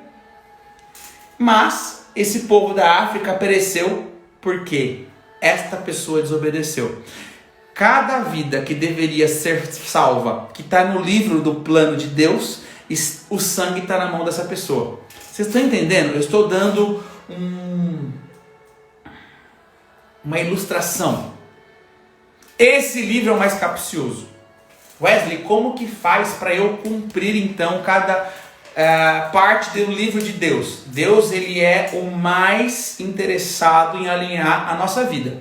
mas esse povo da África pereceu porque esta pessoa desobedeceu. Cada vida que deveria ser salva, que está no livro do plano de Deus, o sangue está na mão dessa pessoa. Vocês estão entendendo? Eu estou dando uma ilustração. Esse livro é o mais capcioso. Wesley, como que faz para eu cumprir então cada parte do livro de Deus? Deus, ele é o mais interessado em alinhar a nossa vida.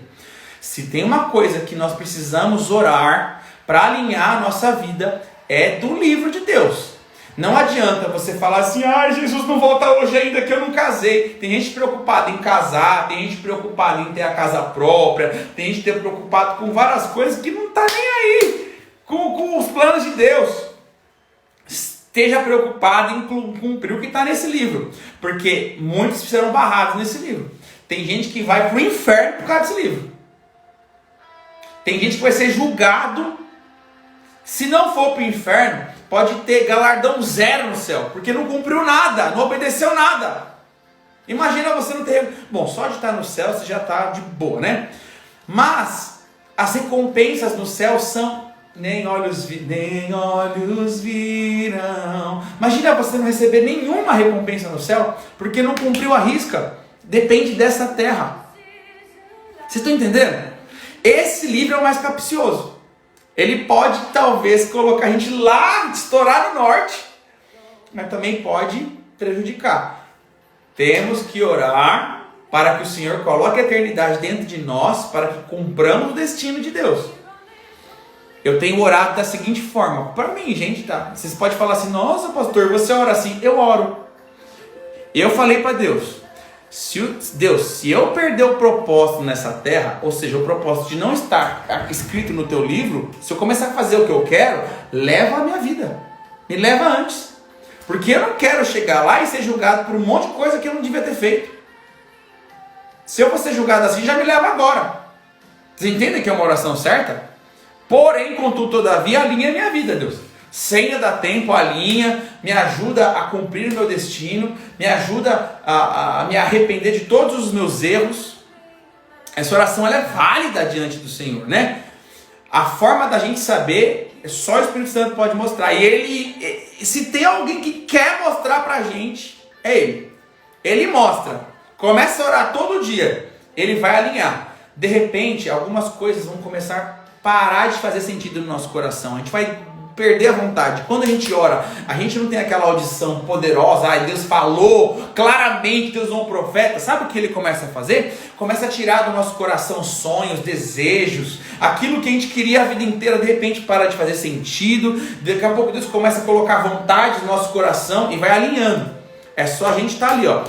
Se tem uma coisa que nós precisamos orar para alinhar a nossa vida, é do livro de Deus. Não adianta você falar assim: Jesus não volta hoje ainda que eu não casei. Tem gente preocupada em casar, tem gente preocupada em ter a casa própria, tem gente preocupada com várias coisas que não está nem aí com os planos de Deus. Esteja preocupado em cumprir o que está nesse livro, porque muitos serão barrados nesse livro. Tem gente que vai para o inferno por causa desse livro. Tem gente que vai ser julgado. Se não for para o inferno, pode ter galardão zero no céu, porque não cumpriu nada, não obedeceu nada. Imagina você não ter... Bom, só de estar no céu você já está de boa, né? Mas as recompensas no céu são... Nem olhos viram. Imagina você não receber nenhuma recompensa no céu, porque não cumpriu a risca. Depende dessa terra. Vocês estão entendendo? Esse livro é o mais capcioso. Ele pode talvez colocar a gente lá, estourar no norte, mas também pode prejudicar. Temos que orar para que o Senhor coloque a eternidade dentro de nós, para que cumpramos o destino de Deus. Eu tenho orado da seguinte forma, para mim, gente, tá? Vocês podem falar assim: nossa, pastor, você ora assim? Eu oro. Eu falei para Deus: Se eu perder o propósito nessa terra, ou seja, o propósito de não estar escrito no teu livro, se eu começar a fazer o que eu quero, leva a minha vida. Me leva antes. Porque eu não quero chegar lá e ser julgado por um monte de coisa que eu não devia ter feito. Se eu for ser julgado assim, já me leva agora. Vocês entendem que é uma oração certa? Porém, contudo, todavia, alinha a minha vida, Deus. Sem eu dar tempo, alinha, me ajuda a cumprir o meu destino, me ajuda a me arrepender de todos os meus erros. Essa oração ela é válida diante do Senhor, né? A forma da gente saber, só o Espírito Santo pode mostrar. E ele, se tem alguém que quer mostrar pra gente, é Ele. Ele mostra. Começa a orar todo dia, Ele vai alinhar. De repente, algumas coisas vão começar a parar de fazer sentido no nosso coração. A gente vai perder a vontade. Quando a gente ora, a gente não tem aquela audição poderosa, Deus falou, claramente Deus usou um profeta. Sabe o que ele começa a fazer? Começa a tirar do nosso coração sonhos, desejos, aquilo que a gente queria a vida inteira, de repente para de fazer sentido. Daqui a pouco Deus começa a colocar vontade no nosso coração e vai alinhando. É só a gente estar ali, ó,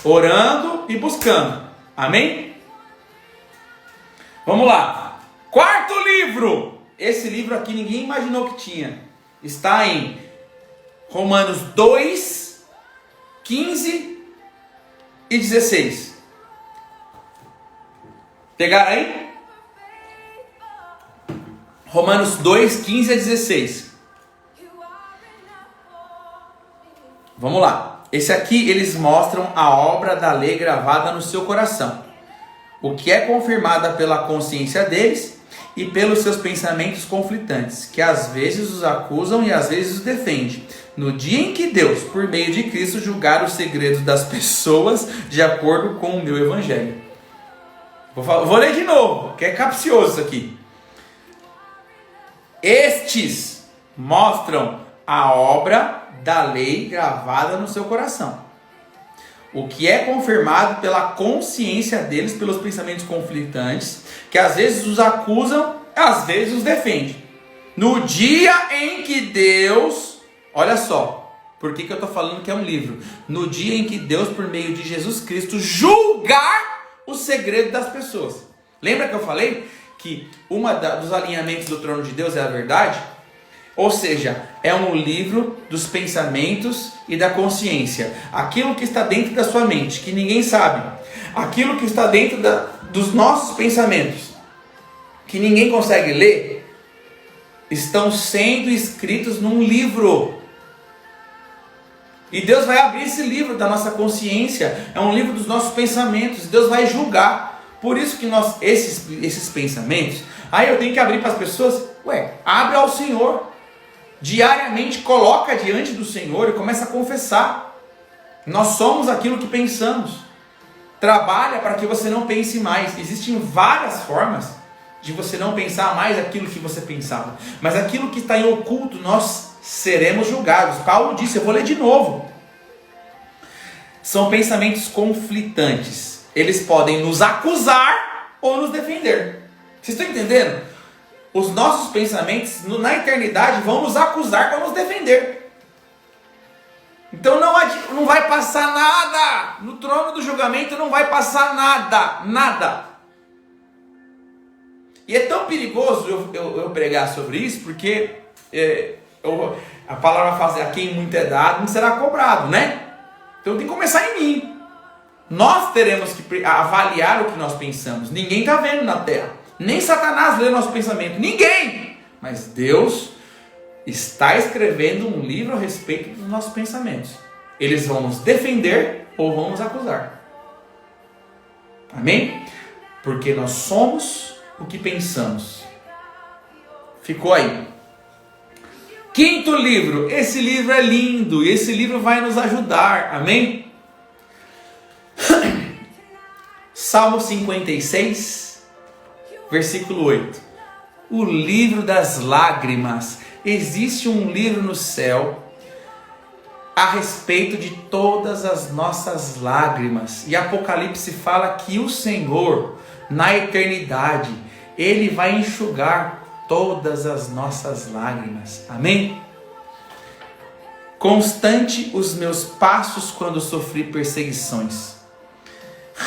orando e buscando. Amém? Vamos lá. Quarto livro. Esse livro aqui ninguém imaginou que tinha. Está em Romanos 2, 15 e 16. Pegaram aí? Romanos 2, 15 a 16. Vamos lá. Esse aqui eles mostram a obra da lei gravada no seu coração, o que é confirmada pela consciência deles e pelos seus pensamentos conflitantes, que às vezes os acusam e às vezes os defendem. No dia em que Deus, por meio de Cristo, julgar os segredos das pessoas de acordo com o meu evangelho. Vou ler de novo, que é capcioso isso aqui. Estes mostram a obra da lei gravada no seu coração, o que é confirmado pela consciência deles, pelos pensamentos conflitantes, que às vezes os acusam, às vezes os defendem. No dia em que Deus, olha só, por que eu estou falando que é um livro? No dia em que Deus, por meio de Jesus Cristo, julgar o segredo das pessoas. Lembra que eu falei que dos alinhamentos do trono de Deus é a verdade? Ou seja, é um livro dos pensamentos e da consciência. Aquilo que está dentro da sua mente, que ninguém sabe. Aquilo que está dentro dos nossos pensamentos, que ninguém consegue ler, estão sendo escritos num livro. E Deus vai abrir esse livro da nossa consciência. É um livro dos nossos pensamentos. Deus vai julgar. Por isso que esses pensamentos, aí eu tenho que abrir para as pessoas. Abre ao Senhor. Diariamente coloca diante do Senhor e começa a confessar. Nós somos aquilo que pensamos. Trabalha para que você não pense mais. Existem várias formas de você não pensar mais aquilo que você pensava. Mas aquilo que está em oculto, nós seremos julgados. Paulo disse, eu vou ler de novo. São pensamentos conflitantes. Eles podem nos acusar ou nos defender. Vocês estão entendendo? Os nossos pensamentos na eternidade vão nos acusar, vão nos defender. Então não vai passar nada. No trono do julgamento não vai passar nada. Nada. E é tão perigoso eu pregar sobre isso, porque a palavra fala, a quem muito é dado, não será cobrado, né? Então tem que começar em mim. Nós teremos que avaliar o que nós pensamos. Ninguém está vendo na terra. Nem Satanás lê nosso pensamento. Ninguém! Mas Deus está escrevendo um livro a respeito dos nossos pensamentos. Eles vão nos defender ou vão nos acusar. Amém? Porque nós somos o que pensamos. Ficou aí. Quinto livro. Esse livro é lindo. Esse livro vai nos ajudar. Amém? Salmo 56. Versículo 8. O livro das lágrimas. Existe um livro no céu a respeito de todas as nossas lágrimas. E Apocalipse fala que o Senhor, na eternidade, Ele vai enxugar todas as nossas lágrimas. Amém? Constante os meus passos quando sofri perseguições.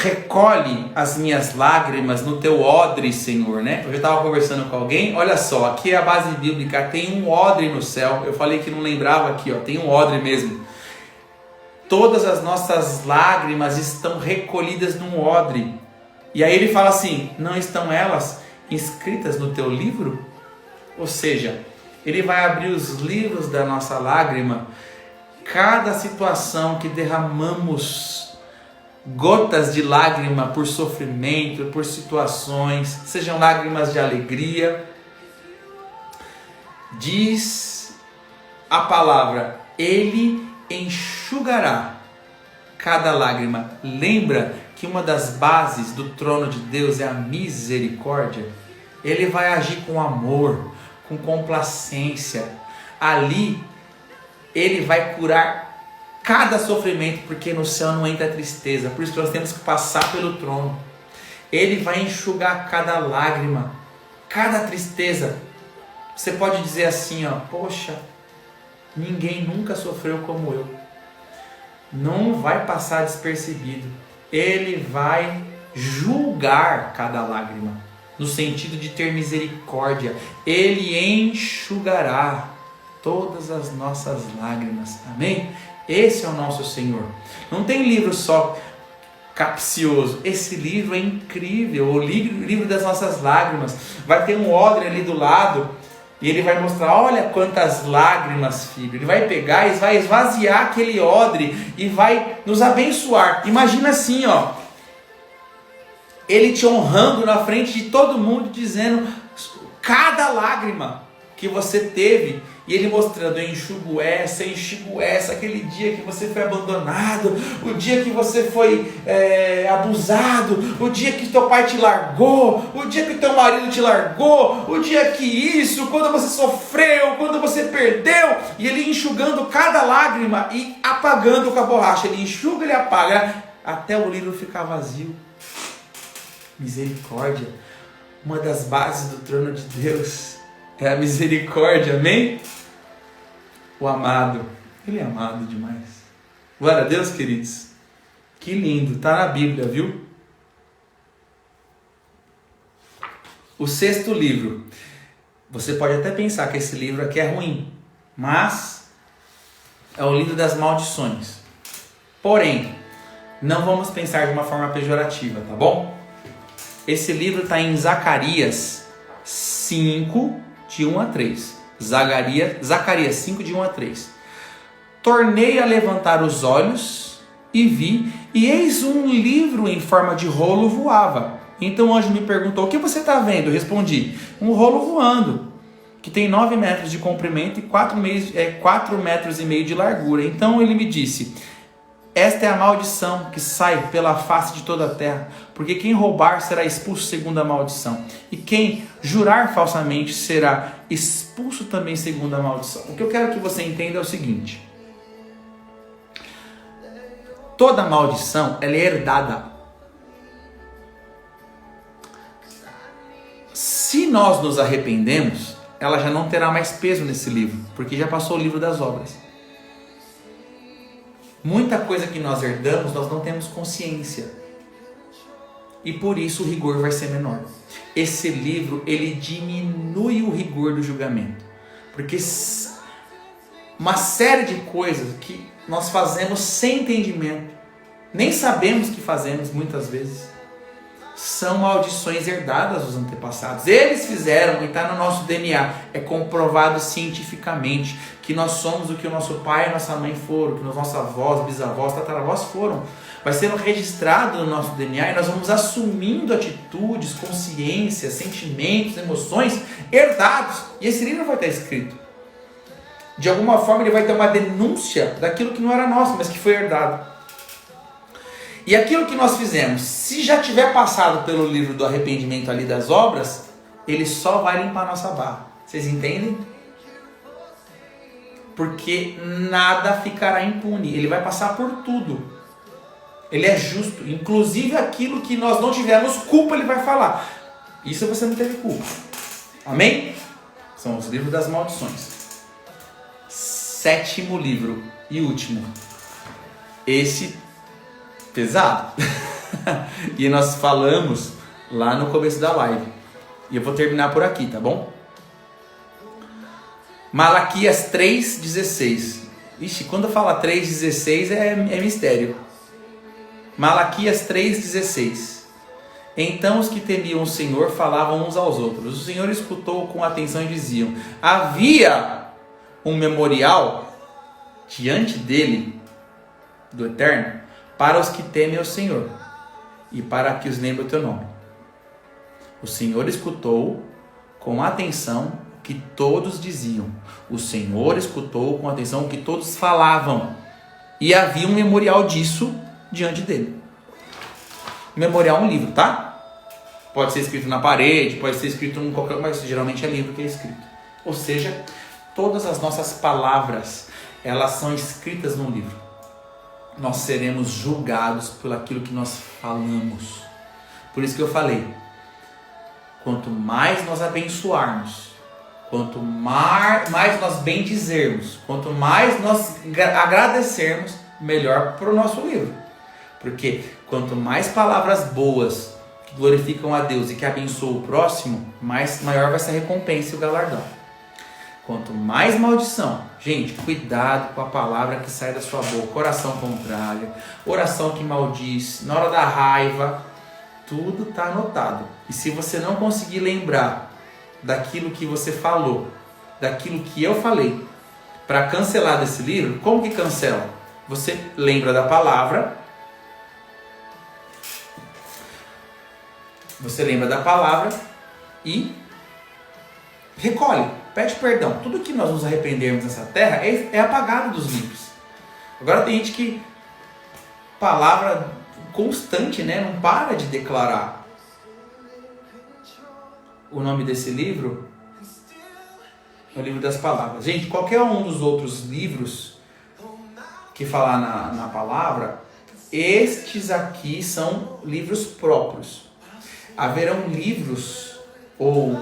recolhe as minhas lágrimas no teu odre, Senhor, né? Eu estava conversando com alguém, olha só, aqui é a base bíblica, tem um odre no céu. Eu falei que não lembrava aqui, ó, tem um odre mesmo. Todas as nossas lágrimas estão recolhidas num odre. E aí ele fala assim, não estão elas inscritas no teu livro? Ou seja, ele vai abrir os livros da nossa lágrima. Cada situação que derramamos gotas de lágrima por sofrimento, por situações, sejam lágrimas de alegria, diz a palavra, Ele enxugará cada lágrima. Lembra que uma das bases do trono de Deus é a misericórdia? Ele vai agir com amor, com complacência. Ali, Ele vai curar cada sofrimento, porque no céu não entra tristeza. Por isso que nós temos que passar pelo trono. Ele vai enxugar cada lágrima, cada tristeza. Você pode dizer assim, ó, poxa, ninguém nunca sofreu como eu. Não vai passar despercebido. Ele vai julgar cada lágrima, no sentido de ter misericórdia. Ele enxugará todas as nossas lágrimas. Amém? Esse é o nosso Senhor. Não tem livro só capcioso. Esse livro é incrível. O livro das nossas lágrimas. Vai ter um odre ali do lado. E ele vai mostrar, olha quantas lágrimas, filho. Ele vai pegar e vai esvaziar aquele odre e vai nos abençoar. Imagina assim, ó. Ele te honrando na frente de todo mundo, dizendo cada lágrima que você teve. E ele mostrando, eu enxugo essa, aquele dia que você foi abandonado, o dia que você foi abusado, o dia que teu pai te largou, o dia que teu marido te largou, o dia que isso, quando você sofreu, quando você perdeu. E ele enxugando cada lágrima e apagando com a borracha. Ele enxuga, ele apaga, até o livro ficar vazio. Misericórdia. Uma das bases do trono de Deus é a misericórdia, amém? O amado, ele é amado demais. Glória a Deus, queridos. Que lindo, tá na Bíblia, viu? O 6º livro. Você pode até pensar que esse livro aqui é ruim, mas é o livro das maldições. Porém, não vamos pensar de uma forma pejorativa, tá bom? Esse livro está em Zacarias 5, de 1 a 3. Zacarias 5, de 1 a 3. Tornei a levantar os olhos e vi, e eis um livro em forma de rolo voava. Então o anjo me perguntou, o que você está vendo? Eu respondi, um rolo voando, que tem 9 metros de comprimento e 4 metros e meio de largura. Então ele me disse, esta é a maldição que sai pela face de toda a terra, porque quem roubar será expulso segundo a maldição, e quem jurar falsamente será expulso também segundo a maldição. O que eu quero que você entenda é o seguinte, toda maldição ela é herdada. Se nós nos arrependemos, ela já não terá mais peso nesse livro, porque já passou o livro das obras. Muita coisa que nós herdamos, nós não temos consciência. E por isso o rigor vai ser menor. Esse livro, ele diminui o rigor do julgamento. Porque uma série de coisas que nós fazemos sem entendimento, nem sabemos que fazemos muitas vezes, são maldições herdadas dos antepassados. Eles fizeram e está no nosso DNA. É comprovado cientificamente que nós somos o que o nosso pai e nossa mãe foram, que nossos avós, bisavós, tataravós foram. Vai sendo registrado no nosso DNA e nós vamos assumindo atitudes, consciências, sentimentos, emoções herdados. E esse livro vai estar escrito. De alguma forma ele vai ter uma denúncia daquilo que não era nosso, mas que foi herdado. E aquilo que nós fizemos, se já tiver passado pelo livro do arrependimento ali das obras, ele só vai limpar a nossa barra. Vocês entendem? Porque nada ficará impune. Ele vai passar por tudo. Ele é justo. Inclusive aquilo que nós não tivemos culpa, ele vai falar. Isso você não teve culpa. Amém? São os livros das maldições. 7º livro e último. Esse pesado. E nós falamos lá no começo da live. E eu vou terminar por aqui, tá bom? Malaquias 3,16. Ixi, quando fala 3,16 é mistério. Malaquias 3,16. Então os que temiam o Senhor falavam uns aos outros. O Senhor escutou com atenção e diziam: havia um memorial diante dele, do Eterno, para os que temem o Senhor e para que os lembre o teu nome. O Senhor escutou com atenção o que todos diziam. O Senhor escutou com atenção o que todos falavam. E havia um memorial disso diante dele. Memorial é um livro, tá? Pode ser escrito na parede, pode ser escrito em qualquer... Mas geralmente é livro que é escrito. Ou seja, todas as nossas palavras, elas são escritas num livro. Nós seremos julgados por aquilo que nós falamos. Por isso que eu falei, quanto mais nós abençoarmos, quanto mais nós bendizermos, quanto mais nós agradecermos, melhor para o nosso livro. Porque quanto mais palavras boas que glorificam a Deus e que abençoam o próximo, maior vai ser a recompensa e o galardão. Quanto mais maldição, gente, cuidado com a palavra que sai da sua boca, oração contrária, oração que maldiz, na hora da raiva, tudo está anotado. E se você não conseguir lembrar daquilo que você falou, daquilo que eu falei, para cancelar desse livro, como que cancela? Você lembra da palavra, e recolhe, pede perdão. Tudo que nós nos arrependermos nessa terra é apagado dos livros. Agora tem gente que, palavra constante, né? Não para de declarar. O nome desse livro é o livro das palavras. Gente, qualquer um dos outros livros que falar na palavra, estes aqui são livros próprios. Haverão livros ou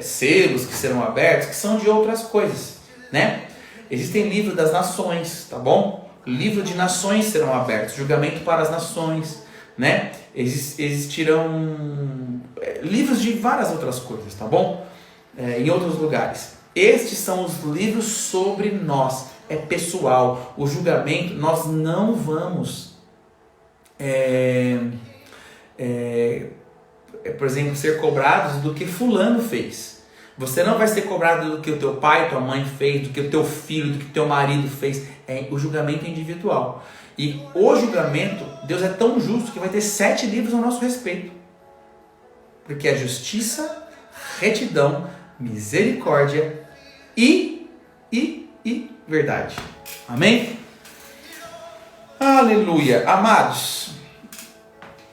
selos que serão abertos que são de outras coisas, né? Existem livros das nações, tá bom? Livro de nações serão abertos, julgamento para as nações, né? Existirão livros de várias outras coisas, tá bom? Em outros lugares. Estes são os livros sobre nós, é pessoal. O julgamento, nós não vamos, por exemplo, ser cobrados do que fulano fez. Você não vai ser cobrado do que o teu pai, tua mãe fez, do que o teu filho, do que o teu marido fez. O julgamento é individual. E o julgamento, Deus é tão justo que vai ter 7 livros a nosso respeito. Porque é justiça, retidão, misericórdia e verdade. Amém? Aleluia. Amados,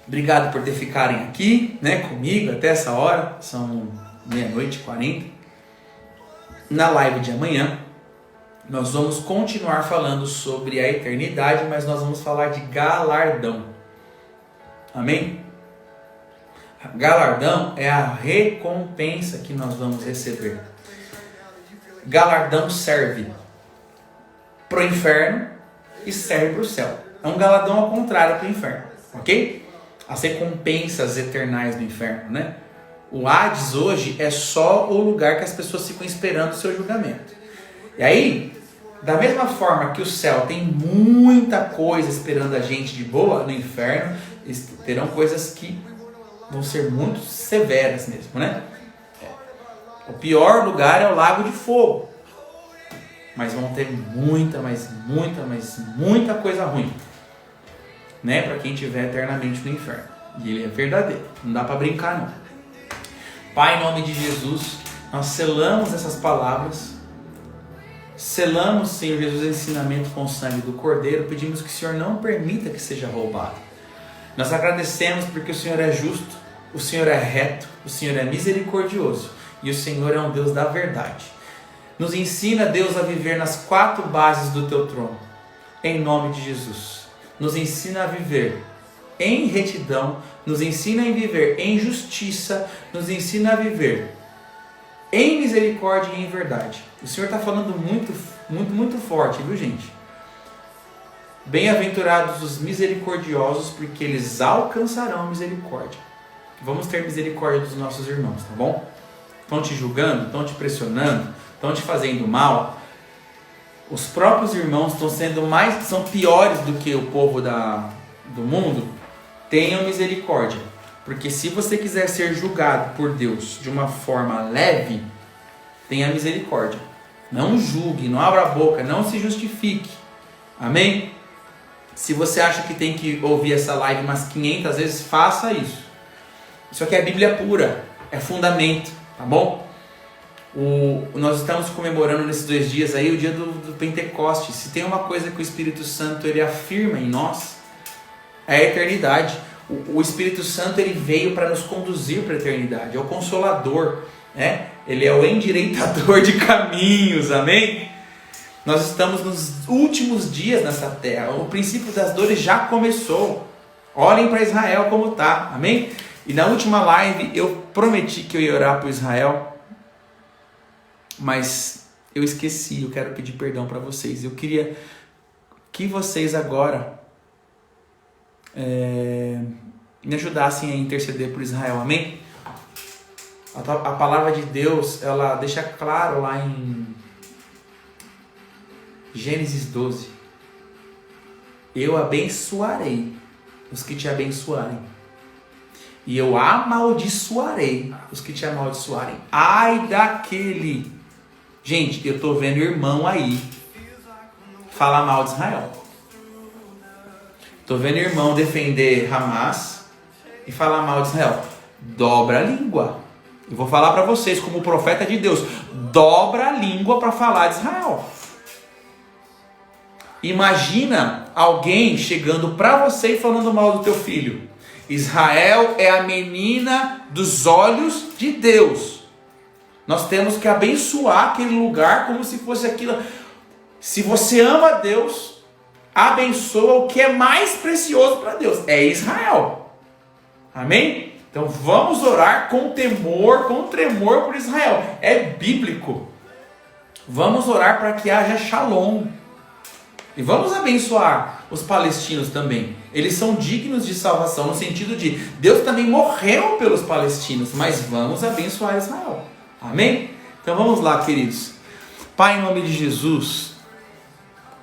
obrigado por ficarem aqui, né, comigo até essa hora. São 00:40. Na live de amanhã, nós vamos continuar falando sobre a eternidade, mas nós vamos falar de galardão. Amém? Galardão é a recompensa que nós vamos receber. Galardão serve para o inferno e serve para o céu. É um galardão ao contrário para o inferno, ok? As recompensas eternais do inferno, né? O Hades hoje é só o lugar que as pessoas ficam esperando o seu julgamento. E aí, da mesma forma que o céu tem muita coisa esperando a gente de boa, no inferno terão coisas que vão ser muito severas mesmo, né? O pior lugar é o lago de fogo. Mas vão ter muita coisa ruim, né? Para quem estiver eternamente no inferno. E ele é verdadeiro, não dá para brincar não. Pai, em nome de Jesus, nós selamos essas palavras, selamos, Senhor Jesus, o ensinamento com o sangue do Cordeiro, pedimos que o Senhor não permita que seja roubado. Nós agradecemos porque o Senhor é justo, o Senhor é reto, o Senhor é misericordioso e o Senhor é um Deus da verdade. Nos ensina, Deus, a viver nas 4 bases do Teu trono, em nome de Jesus. Nos ensina a viver em retidão, nos ensina a viver em justiça, nos ensina a viver em misericórdia e em verdade. O Senhor está falando muito forte, viu, gente? Bem-aventurados os misericordiosos, porque eles alcançarão misericórdia. Vamos ter misericórdia dos nossos irmãos, tá bom? Estão te julgando, estão te pressionando, estão te fazendo mal. Os próprios irmãos são piores do que o povo do mundo. Tenham misericórdia, porque se você quiser ser julgado por Deus de uma forma leve, tenha misericórdia. Não julgue, não abra a boca, não se justifique. Amém? Se você acha que tem que ouvir essa live umas 500 vezes, faça isso. Isso aqui é Bíblia pura, é fundamento, tá bom? Nós estamos comemorando nesses 2 dias aí o dia do Pentecostes. Se tem uma coisa que o Espírito Santo ele afirma em nós, é a eternidade. O Espírito Santo ele veio para nos conduzir para a eternidade, é o Consolador, né? Ele é o endireitador de caminhos, amém? Nós estamos nos últimos dias nessa terra, o princípio das dores já começou. Olhem para Israel como está, amém? E na última live eu prometi que eu ia orar por Israel, mas eu esqueci. Eu quero pedir perdão para vocês. Eu queria que vocês agora me ajudassem a interceder por Israel, amém? A palavra de Deus, ela deixa claro lá em Gênesis 12: eu abençoarei os que te abençoarem, e eu amaldiçoarei os que te amaldiçoarem. Ai daquele... Gente, eu tô vendo irmão aí falar mal de Israel. Tô vendo irmão defender Hamas e falar mal de Israel. Dobra a língua. Eu vou falar para vocês como profeta de Deus. Dobra a língua para falar de Israel. Imagina alguém chegando para você e falando mal do teu filho. Israel é a menina dos olhos de Deus. Nós temos que abençoar aquele lugar como se fosse aquilo. Se você ama Deus, abençoa o que é mais precioso para Deus. É Israel. Amém? Então vamos orar com temor, com tremor por Israel. É bíblico. Vamos orar para que haja shalom. E vamos abençoar os palestinos também. Eles são dignos de salvação, no sentido de Deus também morreu pelos palestinos, mas vamos abençoar Israel. Amém? Então vamos lá, queridos. Pai, em nome de Jesus,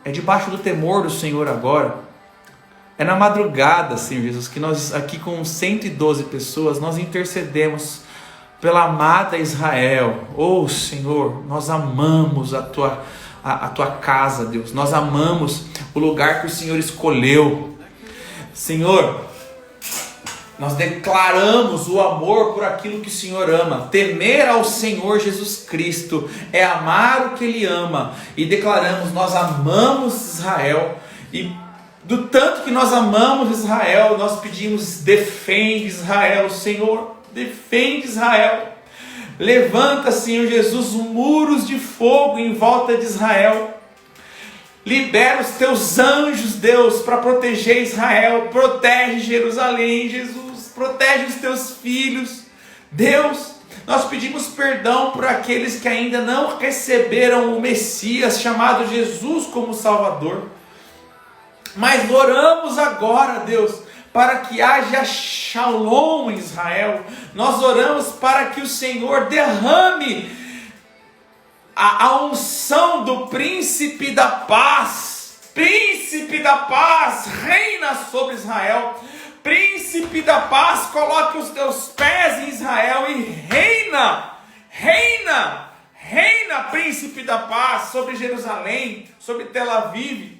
é debaixo do temor do Senhor agora, é na madrugada, Senhor Jesus, que nós aqui com 112 pessoas, nós intercedemos pela amada Israel. Oh Senhor, nós amamos a tua casa, Deus. Nós amamos o lugar que o Senhor escolheu. Senhor, nós declaramos o amor por aquilo que o Senhor ama. Temer ao Senhor Jesus Cristo é amar o que Ele ama. E declaramos, nós amamos Israel. E do tanto que nós amamos Israel, nós pedimos, defende Israel, Senhor. Defende Israel. Levanta, Senhor Jesus, muros de fogo em volta de Israel. Libera os teus anjos, Deus, para proteger Israel. Protege Jerusalém, Jesus. Protege os teus filhos. Deus, nós pedimos perdão por aqueles que ainda não receberam o Messias, chamado Jesus, como Salvador. Mas oramos agora, Deus, para que haja shalom em Israel. Nós oramos para que o Senhor derrame a unção do príncipe da paz. Príncipe da paz, reina sobre Israel. Príncipe da paz, coloque os teus pés em Israel e reina. Reina, reina, príncipe da paz, sobre Jerusalém, sobre Tel Aviv.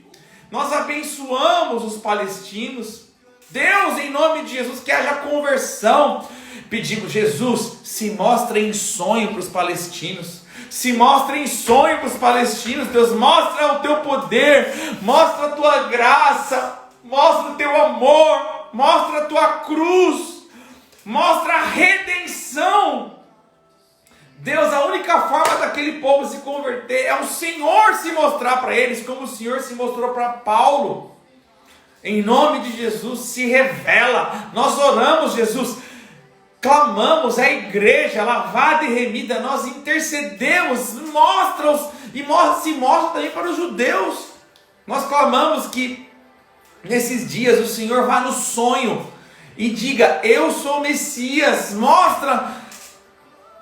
Nós abençoamos os palestinos. Deus, em nome de Jesus, que haja conversão. Pedimos, Jesus, se mostra em sonho para os palestinos. Se mostra em sonho para os palestinos. Deus, mostra o teu poder. Mostra a tua graça. Mostra o teu amor. Mostra a tua cruz. Mostra a redenção. Deus, a única forma daquele povo se converter é o Senhor se mostrar para eles, como o Senhor se mostrou para Paulo. Em nome de Jesus, se revela. Nós oramos, Jesus, clamamos a igreja lavada e remida. Nós intercedemos, mostra-os e se mostra também para os judeus. Nós clamamos que nesses dias o Senhor vá no sonho e diga: eu sou o Messias, mostra.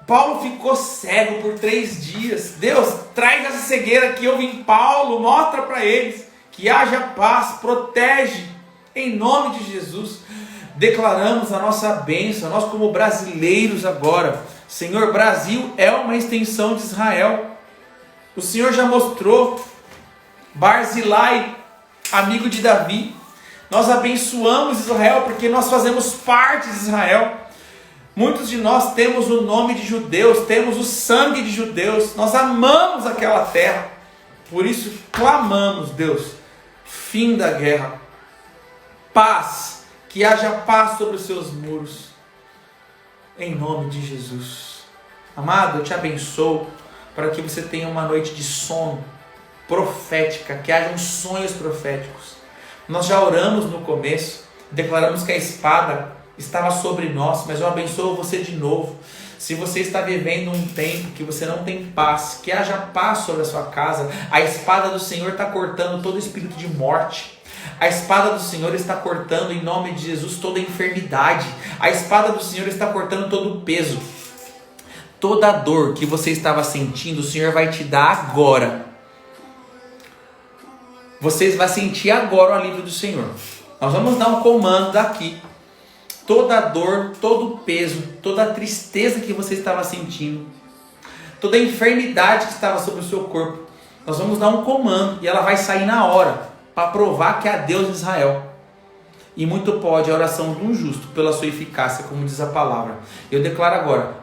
Paulo ficou cego por 3 dias. Deus, traz essa cegueira que houve em Paulo, mostra para eles, que haja paz, protege, em nome de Jesus. Declaramos a nossa bênção, nós como brasileiros agora. Senhor, Brasil é uma extensão de Israel. O Senhor já mostrou. Barzilai, amigo de Davi, nós abençoamos Israel porque nós fazemos parte de Israel. Muitos de nós temos o nome de judeus, temos o sangue de judeus, nós amamos aquela terra. Por isso clamamos, Deus, fim da guerra, paz, que haja paz sobre os seus muros, em nome de Jesus. Amado, eu te abençoo para que você tenha uma noite de sono profética, que hajam sonhos proféticos. Nós já oramos no começo, declaramos que a espada estava sobre nós, mas eu abençoo você de novo. Se você está vivendo um tempo que você não tem paz, que haja paz sobre a sua casa. A espada do Senhor está cortando todo espírito de morte. A espada do Senhor está cortando, em nome de Jesus, toda enfermidade. A espada do Senhor está cortando todo o peso. Toda a dor que você estava sentindo, o Senhor vai te dar agora. Vocês vão sentir agora o alívio do Senhor. Nós vamos dar um comando daqui. Toda a dor, todo o peso, toda a tristeza que você estava sentindo, toda a enfermidade que estava sobre o seu corpo, nós vamos dar um comando e ela vai sair na hora, para provar que há Deus em Israel. E muito pode a oração de um justo pela sua eficácia, como diz a palavra. Eu declaro agora,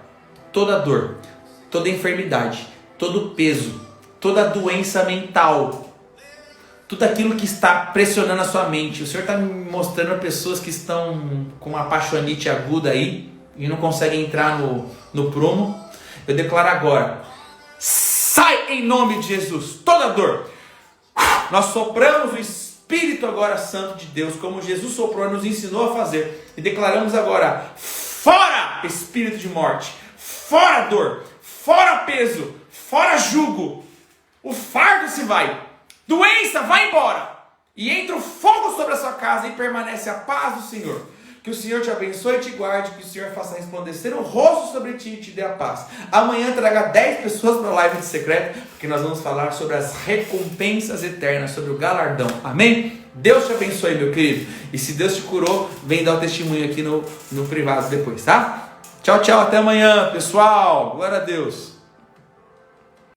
toda dor, toda enfermidade, todo peso, toda doença mental, tudo aquilo que está pressionando a sua mente. O Senhor está me mostrando pessoas que estão com uma apaixonite aguda aí e não conseguem entrar no prumo. Eu declaro agora, sai em nome de Jesus, toda dor. Nós sopramos o Espírito agora Santo de Deus, como Jesus soprou e nos ensinou a fazer. E declaramos agora, fora espírito de morte, fora dor, fora peso, fora jugo. O fardo se vai. Doença, vai embora. E entra o fogo sobre a sua casa e permanece a paz do Senhor. Que o Senhor te abençoe e te guarde. Que o Senhor faça resplandecer o rosto sobre ti e te dê a paz. Amanhã traga 10 pessoas para a live de secreto, porque nós vamos falar sobre as recompensas eternas, sobre o galardão. Amém? Deus te abençoe, meu querido. E se Deus te curou, vem dar o testemunho aqui no privado depois, tá? Tchau, tchau. Até amanhã, pessoal. Glória a Deus.